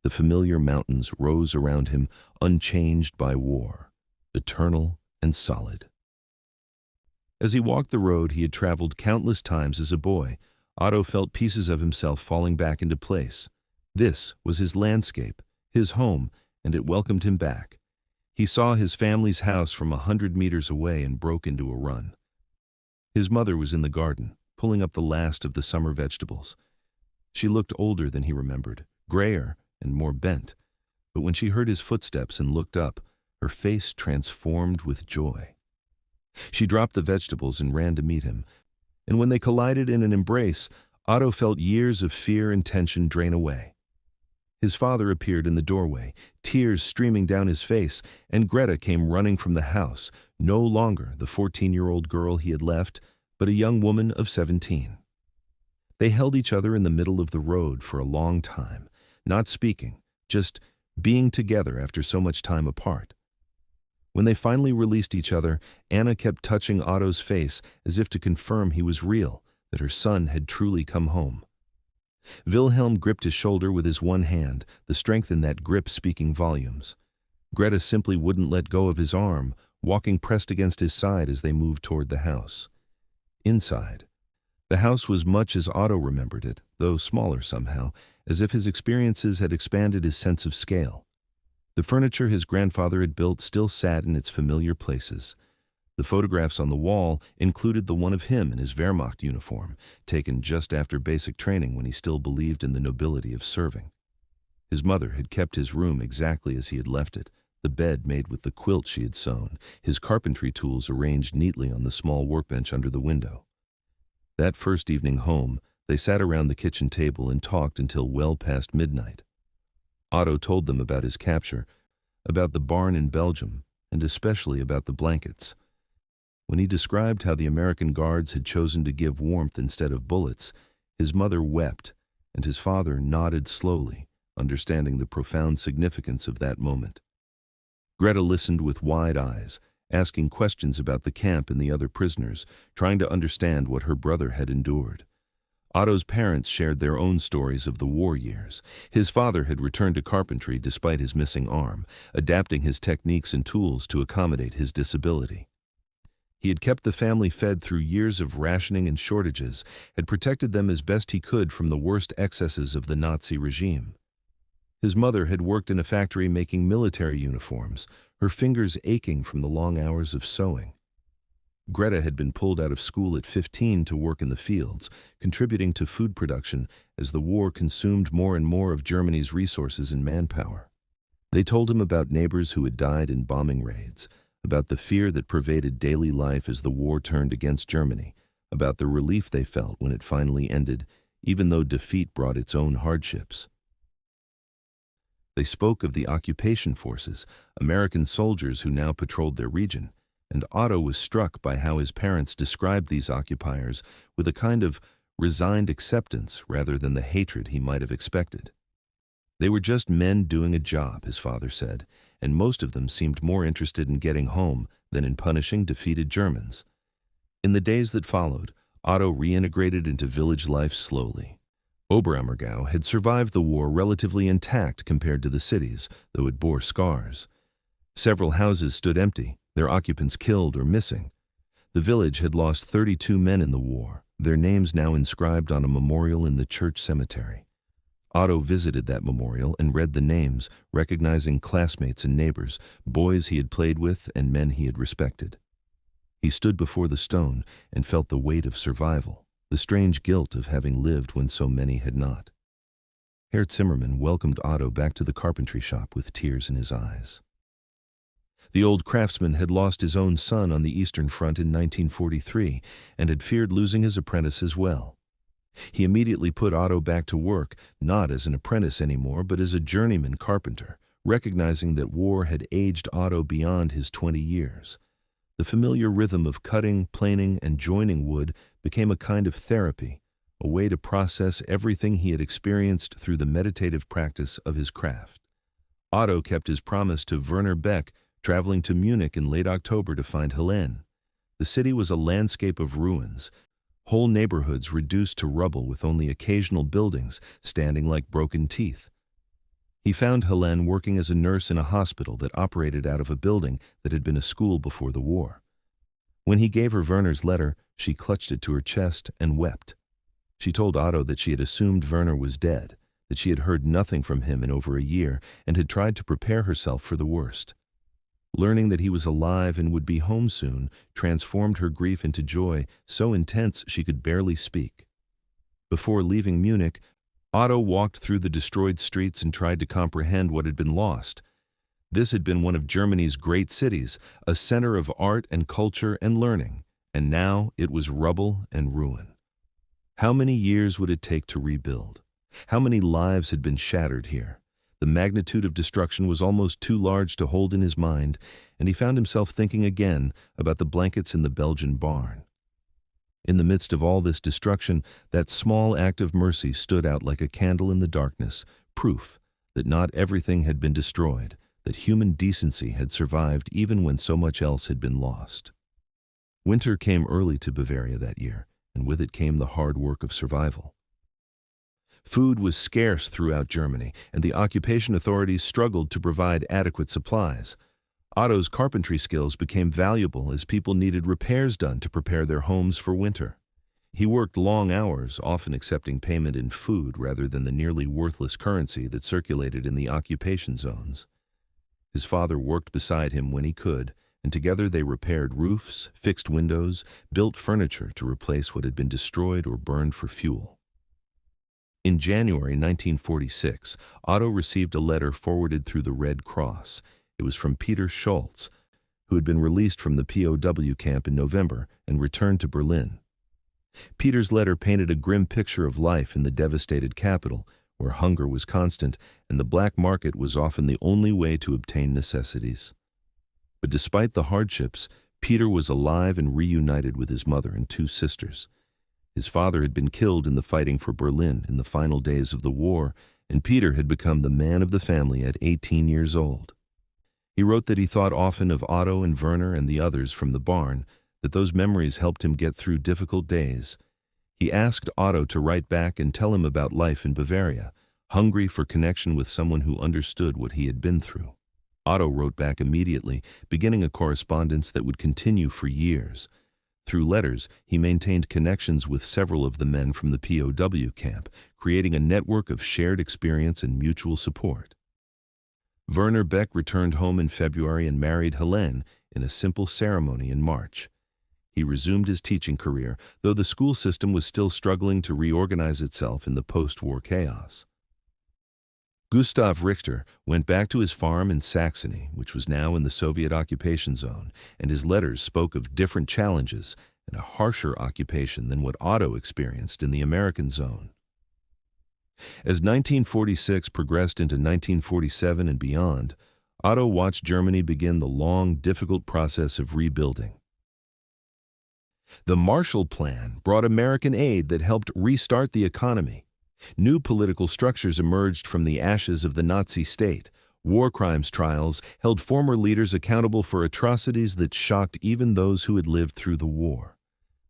The familiar mountains rose around him, unchanged by war, eternal and solid. As he walked the road he had traveled countless times as a boy, Otto felt pieces of himself falling back into place. This was his landscape, his home, and it welcomed him back. He saw his family's house from 100 meters away and broke into a run. His mother was in the garden, pulling up the last of the summer vegetables. She looked older than he remembered, grayer and more bent, but when she heard his footsteps and looked up, her face transformed with joy. She dropped the vegetables and ran to meet him, and when they collided in an embrace, Otto felt years of fear and tension drain away. His father appeared in the doorway, tears streaming down his face, and Greta came running from the house, no longer the 14-year-old girl he had left, but a young woman of 17. They held each other in the middle of the road for a long time, not speaking, just being together after so much time apart. When they finally released each other, Anna kept touching Otto's face as if to confirm he was real, that her son had truly come home. Wilhelm gripped his shoulder with his one hand, the strength in that grip speaking volumes. Greta simply wouldn't let go of his arm, walking pressed against his side as they moved toward the house. Inside, the house was much as Otto remembered it, though smaller somehow, as if his experiences had expanded his sense of scale. The furniture his grandfather had built still sat in its familiar places. The photographs on the wall included the one of him in his Wehrmacht uniform, taken just after basic training when he still believed in the nobility of serving. His mother had kept his room exactly as he had left it, the bed made with the quilt she had sewn, his carpentry tools arranged neatly on the small workbench under the window. That first evening home, they sat around the kitchen table and talked until well past midnight. Otto told them about his capture, about the barn in Belgium, and especially about the blankets. When he described how the American guards had chosen to give warmth instead of bullets, his mother wept, and his father nodded slowly, understanding the profound significance of that moment. Greta listened with wide eyes, asking questions about the camp and the other prisoners, trying to understand what her brother had endured. Otto's parents shared their own stories of the war years. His father had returned to carpentry despite his missing arm, adapting his techniques and tools to accommodate his disability. He had kept the family fed through years of rationing and shortages, had protected them as best he could from the worst excesses of the Nazi regime. His mother had worked in a factory making military uniforms, her fingers aching from the long hours of sewing. Greta had been pulled out of school at 15 to work in the fields, contributing to food production as the war consumed more and more of Germany's resources and manpower. They told him about neighbors who had died in bombing raids, about the fear that pervaded daily life as the war turned against Germany, about the relief they felt when it finally ended, even though defeat brought its own hardships. They spoke of the occupation forces, American soldiers who now patrolled their region, and Otto was struck by how his parents described these occupiers with a kind of resigned acceptance rather than the hatred he might have expected. They were just men doing a job, his father said, and most of them seemed more interested in getting home than in punishing defeated Germans. In the days that followed, Otto reintegrated into village life slowly. Oberammergau had survived the war relatively intact compared to the cities, though it bore scars. Several houses stood empty, their occupants killed or missing. The village had lost 32 men in the war, their names now inscribed on a memorial in the church cemetery. Otto visited that memorial and read the names, recognizing classmates and neighbors, boys he had played with and men he had respected. He stood before the stone and felt the weight of survival, the strange guilt of having lived when so many had not. Herr Zimmermann welcomed Otto back to the carpentry shop with tears in his eyes. The old craftsman had lost his own son on the Eastern Front in 1943 and had feared losing his apprentice as well. He immediately put Otto back to work, not as an apprentice anymore, but as a journeyman carpenter, recognizing that war had aged Otto beyond his 20 years. The familiar rhythm of cutting, planing, and joining wood became a kind of therapy, a way to process everything he had experienced through the meditative practice of his craft. Otto kept his promise to Werner Beck, traveling to Munich in late October to find Helene. The city was a landscape of ruins, whole neighborhoods reduced to rubble with only occasional buildings standing like broken teeth. He found Helene working as a nurse in a hospital that operated out of a building that had been a school before the war. When he gave her Werner's letter, she clutched it to her chest and wept. She told Otto that she had assumed Werner was dead, that she had heard nothing from him in over a year and had tried to prepare herself for the worst. Learning that he was alive and would be home soon transformed her grief into joy so intense she could barely speak. Before leaving Munich, Otto walked through the destroyed streets and tried to comprehend what had been lost. This had been one of Germany's great cities, a center of art and culture and learning, and now it was rubble and ruin. How many years would it take to rebuild? How many lives had been shattered here? The magnitude of destruction was almost too large to hold in his mind, and he found himself thinking again about the blankets in the Belgian barn. In the midst of all this destruction, that small act of mercy stood out like a candle in the darkness, proof that not everything had been destroyed, that human decency had survived even when so much else had been lost. Winter came early to Bavaria that year, and with it came the hard work of survival. Food was scarce throughout Germany, and the occupation authorities struggled to provide adequate supplies. Otto's carpentry skills became valuable as people needed repairs done to prepare their homes for winter. He worked long hours, often accepting payment in food rather than the nearly worthless currency that circulated in the occupation zones. His father worked beside him when he could, and together they repaired roofs, fixed windows, built furniture to replace what had been destroyed or burned for fuel. In January 1946, Otto received a letter forwarded through the Red Cross. It was from Peter Schultz, who had been released from the POW camp in November and returned to Berlin. Peter's letter painted a grim picture of life in the devastated capital, where hunger was constant and the black market was often the only way to obtain necessities. But despite the hardships, Peter was alive and reunited with his mother and two sisters. His father had been killed in the fighting for Berlin in the final days of the war, and Peter had become the man of the family at 18 years old. He wrote that he thought often of Otto and Werner and the others from the barn, that those memories helped him get through difficult days. He asked Otto to write back and tell him about life in Bavaria, hungry for connection with someone who understood what he had been through. Otto wrote back immediately, beginning a correspondence that would continue for years. Through letters, he maintained connections with several of the men from the POW camp, creating a network of shared experience and mutual support. Werner Beck returned home in February and married Helene in a simple ceremony in March. He resumed his teaching career, though the school system was still struggling to reorganize itself in the post-war chaos. Gustav Richter went back to his farm in Saxony, which was now in the Soviet occupation zone, and his letters spoke of different challenges and a harsher occupation than what Otto experienced in the American zone. As 1946 progressed into 1947 and beyond, Otto watched Germany begin the long, difficult process of rebuilding. The Marshall Plan brought American aid that helped restart the economy. New political structures emerged from the ashes of the Nazi state. War crimes trials held former leaders accountable for atrocities that shocked even those who had lived through the war.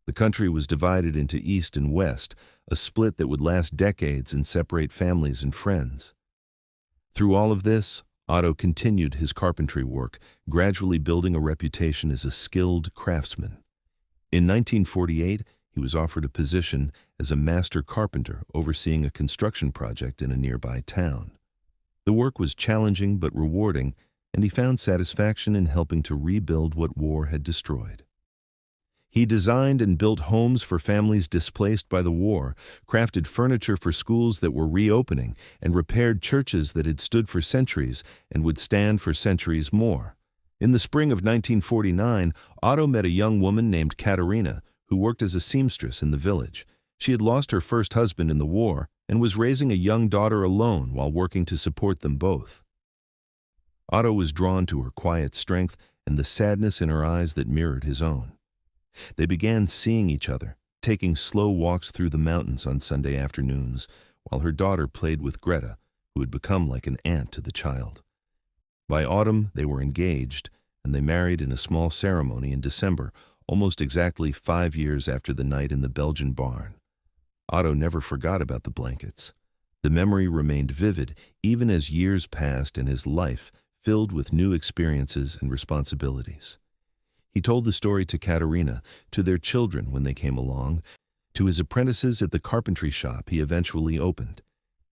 The country was divided into East and West, a split that would last decades and separate families and friends. Through all of this, Otto continued his carpentry work, gradually building a reputation as a skilled craftsman. In 1948, he was offered a position as a master carpenter overseeing a construction project in a nearby town. The work was challenging but rewarding, and he found satisfaction in helping to rebuild what war had destroyed. He designed and built homes for families displaced by the war, crafted furniture for schools that were reopening, and repaired churches that had stood for centuries and would stand for centuries more. In the spring of 1949, Otto met a young woman named Katerina, who worked as a seamstress in the village. She had lost her first husband in the war and was raising a young daughter alone while working to support them both. Otto was drawn to her quiet strength and the sadness in her eyes that mirrored his own. They began seeing each other, taking slow walks through the mountains on Sunday afternoons, while her daughter played with Greta, who had become like an aunt to the child. By autumn, they were engaged, and they married in a small ceremony in December, almost exactly 5 years after the night in the Belgian barn. Otto never forgot about the blankets. The memory remained vivid even as years passed and his life filled with new experiences and responsibilities. He told the story to Katerina, to their children when they came along, to his apprentices at the carpentry shop he eventually opened.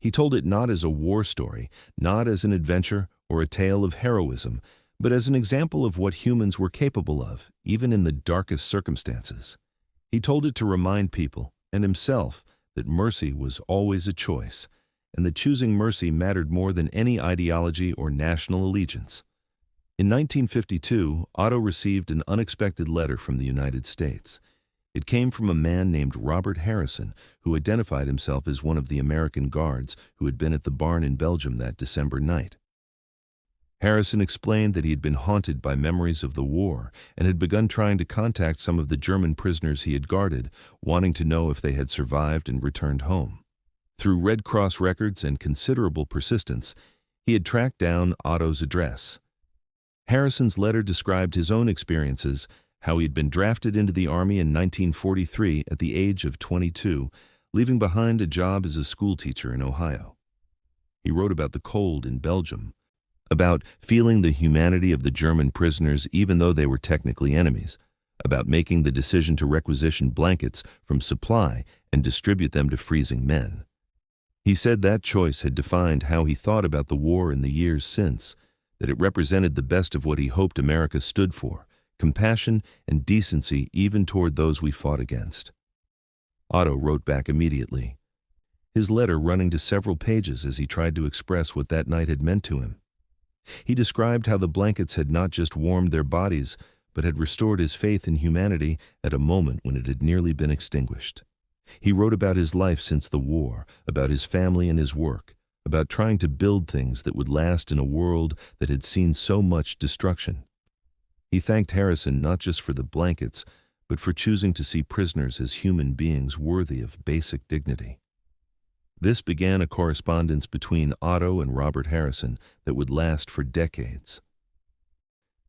He told it not as a war story, not as an adventure or a tale of heroism, but as an example of what humans were capable of, even in the darkest circumstances. He told it to remind people, and himself, that mercy was always a choice, and that choosing mercy mattered more than any ideology or national allegiance. In 1952, Otto received an unexpected letter from the United States. It came from a man named Robert Harrison, who identified himself as one of the American guards who had been at the barn in Belgium that December night. Harrison explained that he had been haunted by memories of the war and had begun trying to contact some of the German prisoners he had guarded, wanting to know if they had survived and returned home. Through Red Cross records and considerable persistence, he had tracked down Otto's address. Harrison's letter described his own experiences, how he had been drafted into the Army in 1943 at the age of 22, leaving behind a job as a schoolteacher in Ohio. He wrote about the cold in Belgium, about feeling the humanity of the German prisoners even though they were technically enemies, about making the decision to requisition blankets from supply and distribute them to freezing men. He said that choice had defined how he thought about the war in the years since, that it represented the best of what he hoped America stood for, compassion and decency even toward those we fought against. Otto wrote back immediately, his letter running to several pages as he tried to express what that night had meant to him. He described how the blankets had not just warmed their bodies, but had restored his faith in humanity at a moment when it had nearly been extinguished. He wrote about his life since the war, about his family and his work, about trying to build things that would last in a world that had seen so much destruction. He thanked Harrison not just for the blankets, but for choosing to see prisoners as human beings worthy of basic dignity. This began a correspondence between Otto and Robert Harrison that would last for decades.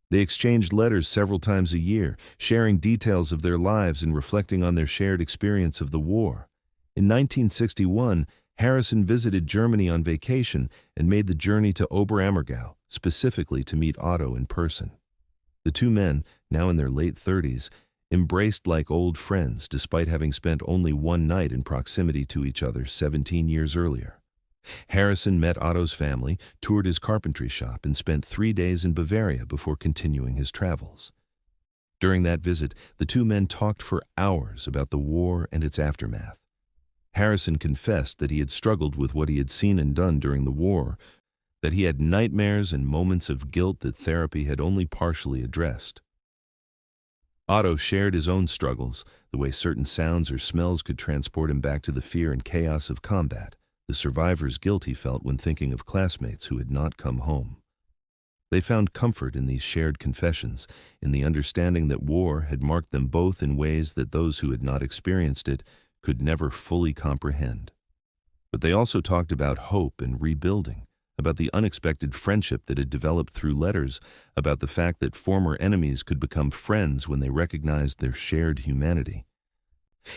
They exchanged letters several times a year, sharing details of their lives and reflecting on their shared experience of the war. In 1961, Harrison visited Germany on vacation and made the journey to Oberammergau, specifically to meet Otto in person. The two men, now in their late 30s, embraced like old friends despite having spent only one night in proximity to each other 17 years earlier. Harrison met Otto's family, toured his carpentry shop, and spent 3 days in Bavaria before continuing his travels. During that visit, the two men talked for hours about the war and its aftermath. Harrison confessed that he had struggled with what he had seen and done during the war, that he had nightmares and moments of guilt that therapy had only partially addressed. Otto shared his own struggles, the way certain sounds or smells could transport him back to the fear and chaos of combat, the survivor's guilt he felt when thinking of classmates who had not come home. They found comfort in these shared confessions, in the understanding that war had marked them both in ways that those who had not experienced it could never fully comprehend. But they also talked about hope and rebuilding, about the unexpected friendship that had developed through letters, about the fact that former enemies could become friends when they recognized their shared humanity.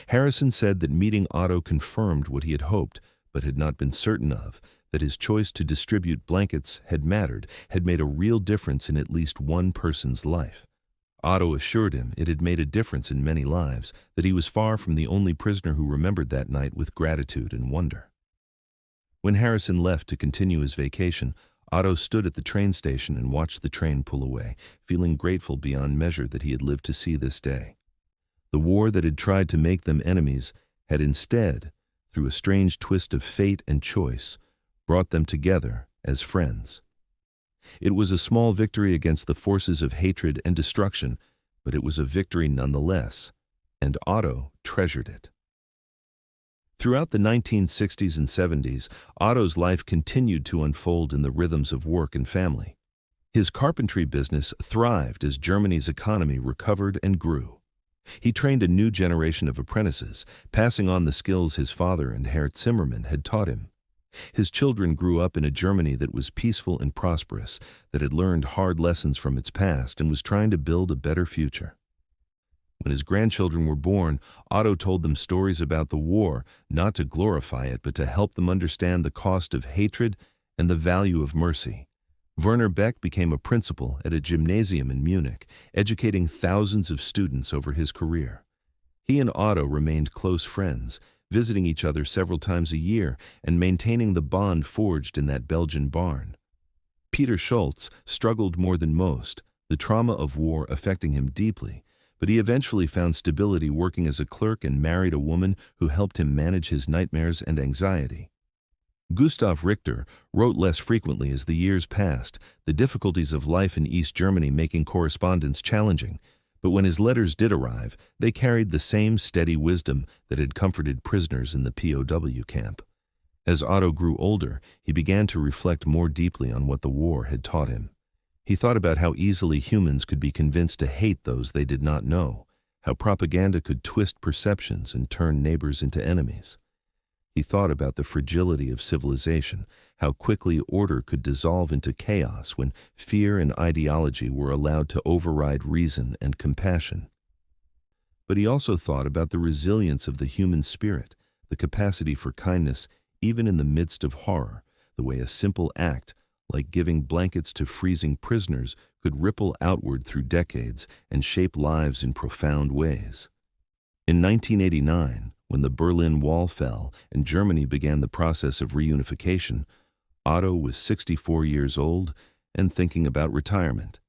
Harrison said that meeting Otto confirmed what he had hoped, but had not been certain of, that his choice to distribute blankets had mattered, had made a real difference in at least one person's life. Otto assured him it had made a difference in many lives, that he was far from the only prisoner who remembered that night with gratitude and wonder. When Harrison left to continue his vacation, Otto stood at the train station and watched the train pull away, feeling grateful beyond measure that he had lived to see this day. The war that had tried to make them enemies had instead, through a strange twist of fate and choice, brought them together as friends. It was a small victory against the forces of hatred and destruction, but it was a victory nonetheless, and Otto treasured it. Throughout the 1960s and 70s, Otto's life continued to unfold in the rhythms of work and family. His carpentry business thrived as Germany's economy recovered and grew. He trained a new generation of apprentices, passing on the skills his father and Herr Zimmermann had taught him. His children grew up in a Germany that was peaceful and prosperous, that had learned hard lessons from its past and was trying to build a better future. When his grandchildren were born, Otto told them stories about the war, not to glorify it, but to help them understand the cost of hatred and the value of mercy. Werner Beck became a principal at a gymnasium in Munich, educating thousands of students over his career. He and Otto remained close friends, visiting each other several times a year and maintaining the bond forged in that Belgian barn. Peter Schultz struggled more than most, the trauma of war affecting him deeply, but he eventually found stability working as a clerk and married a woman who helped him manage his nightmares and anxiety. Gustav Richter wrote less frequently as the years passed, the difficulties of life in East Germany making correspondence challenging, but when his letters did arrive, they carried the same steady wisdom that had comforted prisoners in the POW camp. As Otto grew older, he began to reflect more deeply on what the war had taught him. He thought about how easily humans could be convinced to hate those they did not know, how propaganda could twist perceptions and turn neighbors into enemies. He thought about the fragility of civilization, how quickly order could dissolve into chaos when fear and ideology were allowed to override reason and compassion. But he also thought about the resilience of the human spirit, the capacity for kindness even in the midst of horror, the way a simple act, like giving blankets to freezing prisoners, could ripple outward through decades and shape lives in profound ways. In 1989, when the Berlin Wall fell and Germany began the process of reunification, Otto was 64 years old and thinking about retirement.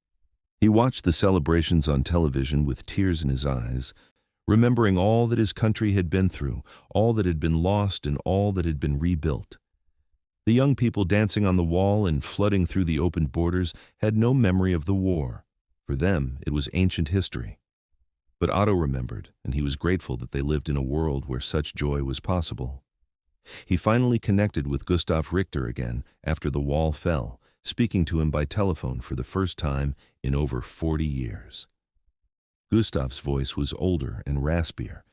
He watched the celebrations on television with tears in his eyes, remembering all that his country had been through, all that had been lost and all that had been rebuilt. The young people dancing on the wall and flooding through the open borders had no memory of the war. For them, it was ancient history. But Otto remembered, and he was grateful that they lived in a world where such joy was possible. He finally connected with Gustav Richter again after the wall fell, speaking to him by telephone for the first time in over 40 years. Gustav's voice was older and raspier,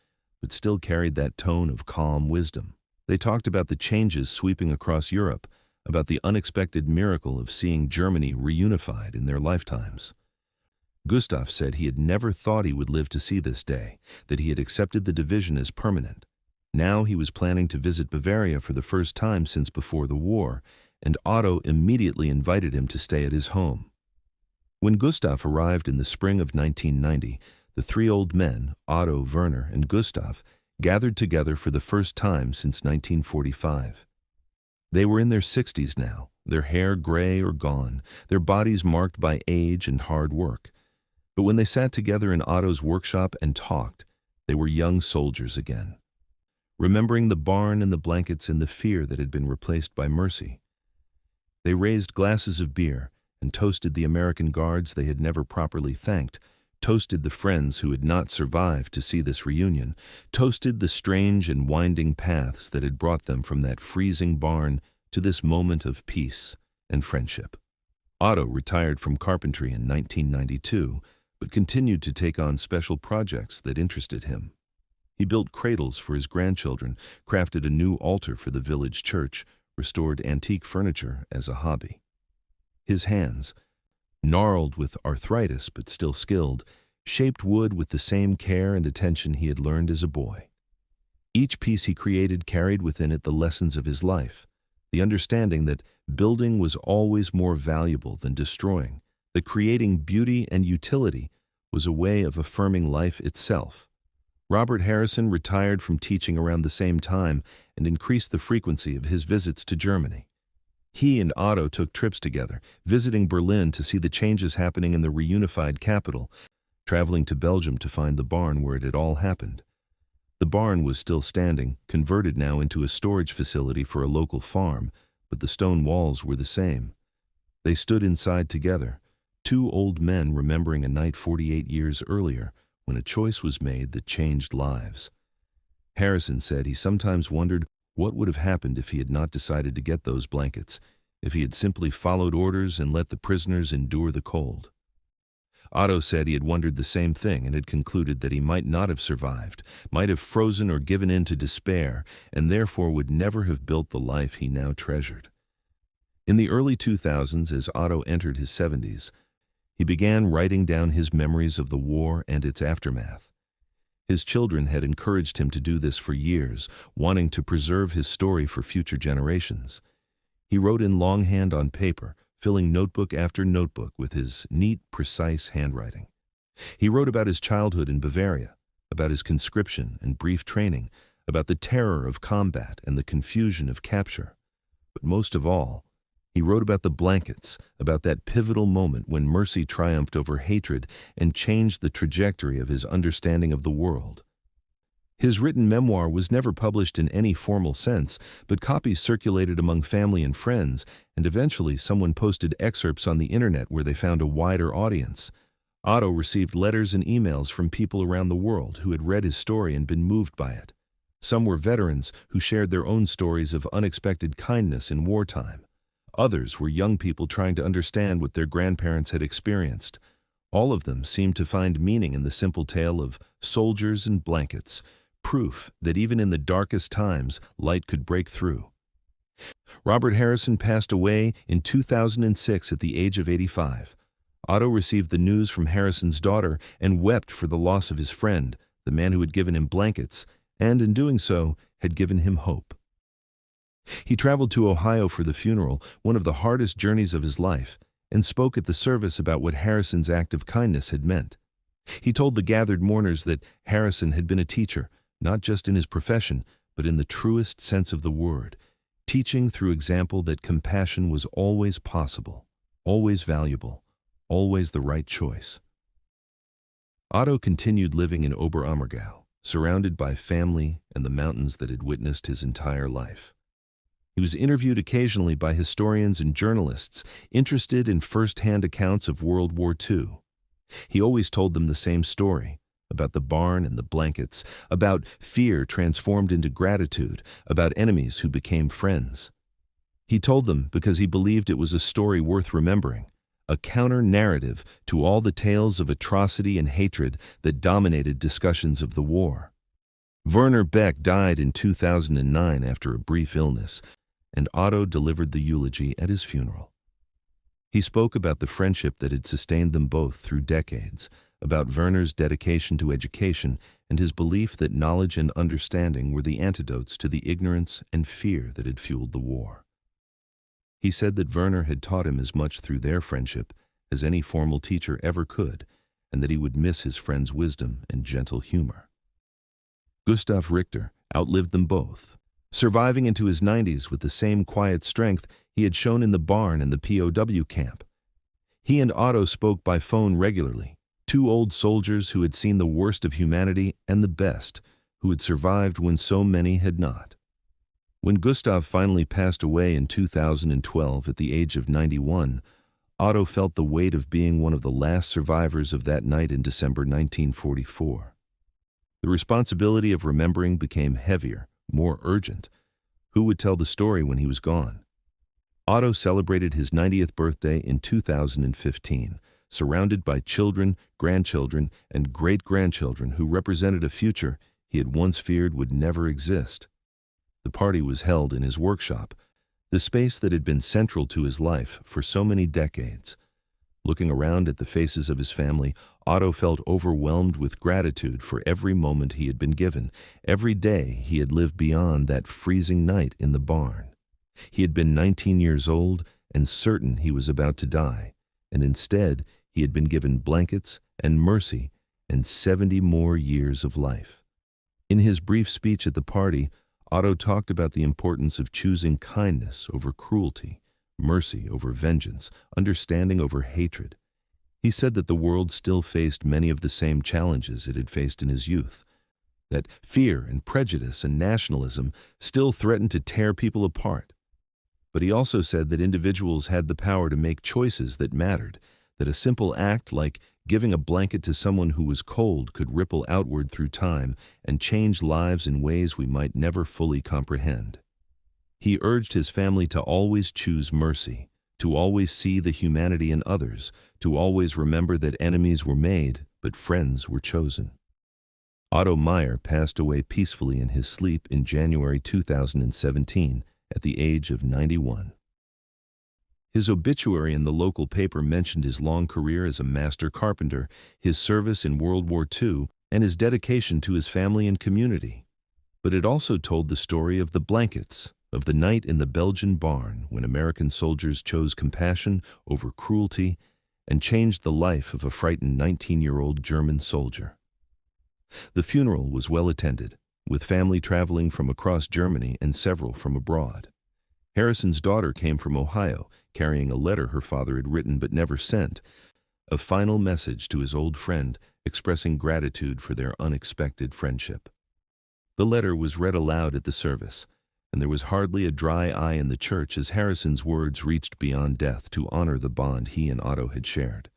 but still carried that tone of calm wisdom. They talked about the changes sweeping across Europe, about the unexpected miracle of seeing Germany reunified in their lifetimes. Gustav said he had never thought he would live to see this day, that he had accepted the division as permanent. Now he was planning to visit Bavaria for the first time since before the war, and Otto immediately invited him to stay at his home. When Gustav arrived in the spring of 1990, the three old men, Otto, Werner, and Gustav, gathered together for the first time since 1945. They were in their 60s now, their hair gray or gone, their bodies marked by age and hard work. But when they sat together in Otto's workshop and talked, they were young soldiers again, remembering the barn and the blankets and the fear that had been replaced by mercy. They raised glasses of beer and toasted the American guards they had never properly thanked, toasted the friends who had not survived to see this reunion, toasted the strange and winding paths that had brought them from that freezing barn to this moment of peace and friendship. Otto retired from carpentry in 1992, but continued to take on special projects that interested him. He built cradles for his grandchildren, crafted a new altar for the village church, restored antique furniture as a hobby. His hands, gnarled with arthritis but still skilled, shaped wood with the same care and attention he had learned as a boy. Each piece he created carried within it the lessons of his life, the understanding that building was always more valuable than destroying, that creating beauty and utility was a way of affirming life itself. Robert Harrison retired from teaching around the same time and increased the frequency of his visits to Germany. He and Otto took trips together, visiting Berlin to see the changes happening in the reunified capital, traveling to Belgium to find the barn where it had all happened. The barn was still standing, converted now into a storage facility for a local farm, but the stone walls were the same. They stood inside together, two old men remembering a night 48 years earlier when a choice was made that changed lives. Harrison said he sometimes wondered what would have happened if he had not decided to get those blankets, if he had simply followed orders and let the prisoners endure the cold. Otto said he had wondered the same thing and had concluded that he might not have survived, might have frozen or given in to despair, and therefore would never have built the life he now treasured. In the early 2000s, as Otto entered his 70s, he began writing down his memories of the war and its aftermath. His children had encouraged him to do this for years, wanting to preserve his story for future generations. He wrote in longhand on paper, filling notebook after notebook with his neat, precise handwriting. He wrote about his childhood in Bavaria, about his conscription and brief training, about the terror of combat and the confusion of capture. But most of all, he wrote about the blankets, about that pivotal moment when mercy triumphed over hatred and changed the trajectory of his understanding of the world. His written memoir was never published in any formal sense, but copies circulated among family and friends, and eventually someone posted excerpts on the internet where they found a wider audience. Otto received letters and emails from people around the world who had read his story and been moved by it. Some were veterans who shared their own stories of unexpected kindness in wartime. Others were young people trying to understand what their grandparents had experienced. All of them seemed to find meaning in the simple tale of soldiers and blankets, proof that even in the darkest times, light could break through. Robert Harrison passed away in 2006 at the age of 85. Otto received the news from Harrison's daughter and wept for the loss of his friend, the man who had given him blankets, and in doing so, had given him hope. He traveled to Ohio for the funeral, one of the hardest journeys of his life, and spoke at the service about what Harrison's act of kindness had meant. He told the gathered mourners that Harrison had been a teacher, not just in his profession, but in the truest sense of the word, teaching through example that compassion was always possible, always valuable, always the right choice. Otto continued living in Oberammergau, surrounded by family and the mountains that had witnessed his entire life. He was interviewed occasionally by historians and journalists interested in first-hand accounts of World War II. He always told them the same story, about the barn and the blankets, about fear transformed into gratitude, about enemies who became friends. He told them because he believed it was a story worth remembering, a counter-narrative to all the tales of atrocity and hatred that dominated discussions of the war. Werner Beck died in 2009 after a brief illness, and Otto delivered the eulogy at his funeral. He spoke about the friendship that had sustained them both through decades, about Werner's dedication to education and his belief that knowledge and understanding were the antidotes to the ignorance and fear that had fueled the war. He said that Werner had taught him as much through their friendship as any formal teacher ever could, and that he would miss his friend's wisdom and gentle humor. Gustav Richter outlived them both, surviving into his 90s with the same quiet strength he had shown in the barn and the POW camp. He and Otto spoke by phone regularly, Two old soldiers who had seen the worst of humanity and the best, who had survived when so many had not. When Gustav finally passed away in 2012 at the age of 91, Otto felt the weight of being one of the last survivors of that night in December 1944. The responsibility of remembering became heavier, more urgent. Who would tell the story when he was gone? Otto celebrated his 90th birthday in 2015, surrounded by children, grandchildren, and great-grandchildren who represented a future he had once feared would never exist. The party was held in his workshop, the space that had been central to his life for so many decades. Looking around at the faces of his family, Otto felt overwhelmed with gratitude for every moment he had been given, every day he had lived beyond that freezing night in the barn. He had been 19 years old and certain he was about to die, and instead he had been given blankets and mercy and 70 more years of life. In his brief speech at the party, Otto talked about the importance of choosing kindness over cruelty, mercy over vengeance, understanding over hatred. He said that the world still faced many of the same challenges it had faced in his youth, that fear and prejudice and nationalism still threatened to tear people apart. But he also said that individuals had the power to make choices that mattered, that a simple act like giving a blanket to someone who was cold could ripple outward through time and change lives in ways we might never fully comprehend. He urged his family to always choose mercy, to always see the humanity in others, to always remember that enemies were made, but friends were chosen. Otto Meier passed away peacefully in his sleep in January 2017 at the age of 91. His obituary in the local paper mentioned his long career as a master carpenter, his service in World War II, and his dedication to his family and community. But it also told the story of the blankets, of the night in the Belgian barn when American soldiers chose compassion over cruelty and changed the life of a frightened 19-year-old German soldier. The funeral was well attended, with family traveling from across Germany and several from abroad. Harrison's daughter came from Ohio, carrying a letter her father had written but never sent, a final message to his old friend expressing gratitude for their unexpected friendship. The letter was read aloud at the service, and there was hardly a dry eye in the church as Harrison's words reached beyond death to honor the bond he and Otto had shared.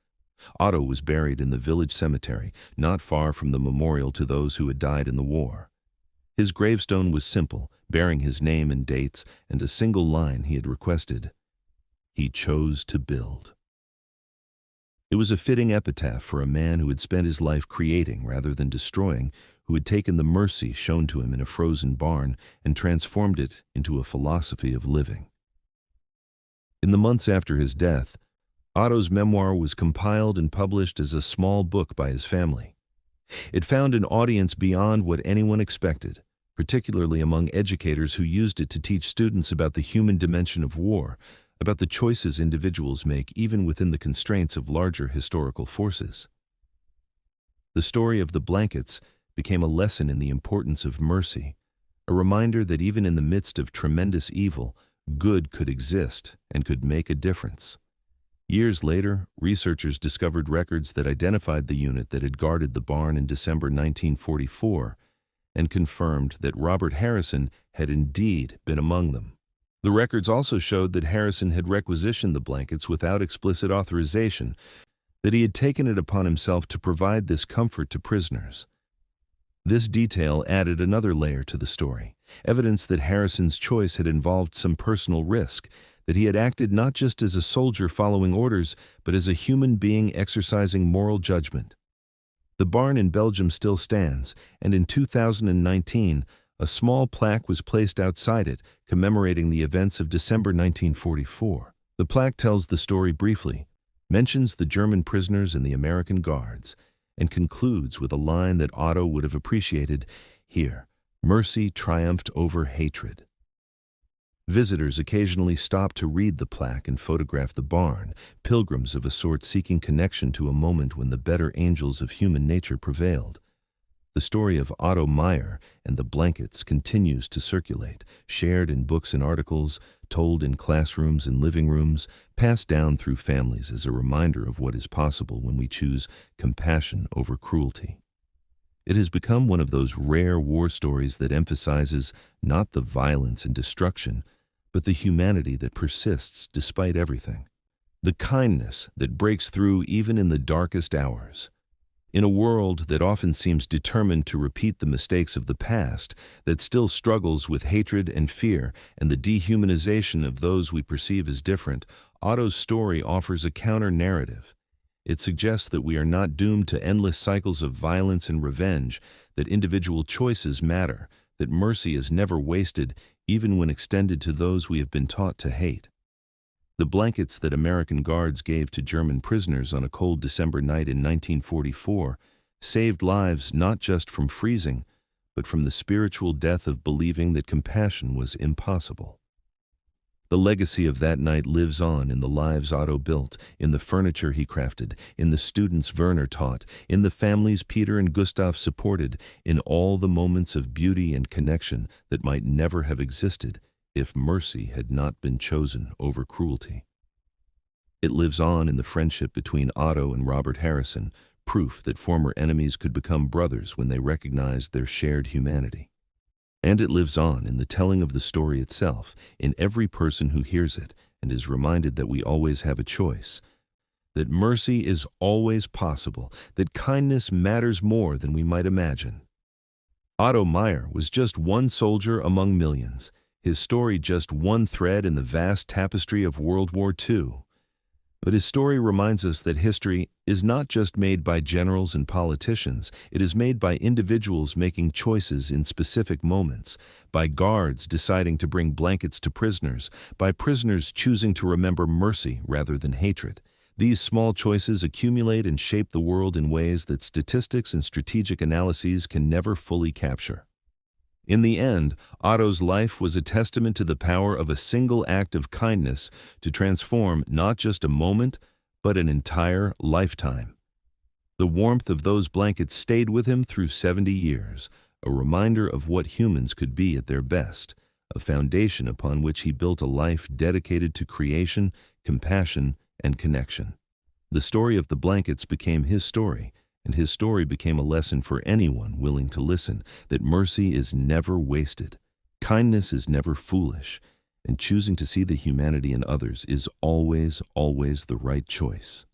Otto was buried in the village cemetery, not far from the memorial to those who had died in the war. His gravestone was simple, bearing his name and dates and a single line he had requested. He chose to build. It was a fitting epitaph for a man who had spent his life creating rather than destroying, who had taken the mercy shown to him in a frozen barn and transformed it into a philosophy of living. In the months after his death, Otto's memoir was compiled and published as a small book by his family. It found an audience beyond what anyone expected, particularly among educators who used it to teach students about the human dimension of war, about the choices individuals make even within the constraints of larger historical forces. The story of the blankets became a lesson in the importance of mercy, a reminder that even in the midst of tremendous evil, good could exist and could make a difference. Years later, researchers discovered records that identified the unit that had guarded the barn in December 1944 and confirmed that Robert Harrison had indeed been among them. The records also showed that Harrison had requisitioned the blankets without explicit authorization, that he had taken it upon himself to provide this comfort to prisoners. This detail added another layer to the story, evidence that Harrison's choice had involved some personal risk, that he had acted not just as a soldier following orders, but as a human being exercising moral judgment. The barn in Belgium still stands, and in 2019, a small plaque was placed outside it, commemorating the events of December 1944. The plaque tells the story briefly, mentions the German prisoners and the American guards, and concludes with a line that Otto would have appreciated: "Here, mercy triumphed over hatred." Visitors occasionally stopped to read the plaque and photograph the barn, pilgrims of a sort seeking connection to a moment when the better angels of human nature prevailed. The story of Otto Meier and the blankets continues to circulate, shared in books and articles, told in classrooms and living rooms, passed down through families as a reminder of what is possible when we choose compassion over cruelty. It has become one of those rare war stories that emphasizes not the violence and destruction, but the humanity that persists despite everything. The kindness that breaks through even in the darkest hours. In a world that often seems determined to repeat the mistakes of the past, that still struggles with hatred and fear and the dehumanization of those we perceive as different, Otto's story offers a counter-narrative. It suggests that we are not doomed to endless cycles of violence and revenge, that individual choices matter, that mercy is never wasted, even when extended to those we have been taught to hate. The blankets that American guards gave to German prisoners on a cold December night in 1944 saved lives not just from freezing, but from the spiritual death of believing that compassion was impossible. The legacy of that night lives on in the lives Otto built, in the furniture he crafted, in the students Werner taught, in the families Peter and Gustav supported, in all the moments of beauty and connection that might never have existed if mercy had not been chosen over cruelty. It lives on in the friendship between Otto and Robert Harrison, proof that former enemies could become brothers when they recognized their shared humanity. And it lives on in the telling of the story itself, in every person who hears it and is reminded that we always have a choice, that mercy is always possible, that kindness matters more than we might imagine. Otto Meier was just one soldier among millions, his story just one thread in the vast tapestry of World War II. But his story reminds us that history is not just made by generals and politicians, it is made by individuals making choices in specific moments, by guards deciding to bring blankets to prisoners, by prisoners choosing to remember mercy rather than hatred. These small choices accumulate and shape the world in ways that statistics and strategic analyses can never fully capture. In the end, Otto's life was a testament to the power of a single act of kindness to transform not just a moment, but an entire lifetime. The warmth of those blankets stayed with him through 70 years, a reminder of what humans could be at their best, a foundation upon which he built a life dedicated to creation, compassion, and connection. The story of the blankets became his story, and his story became a lesson for anyone willing to listen, that mercy is never wasted, kindness is never foolish, and choosing to see the humanity in others is always, always the right choice.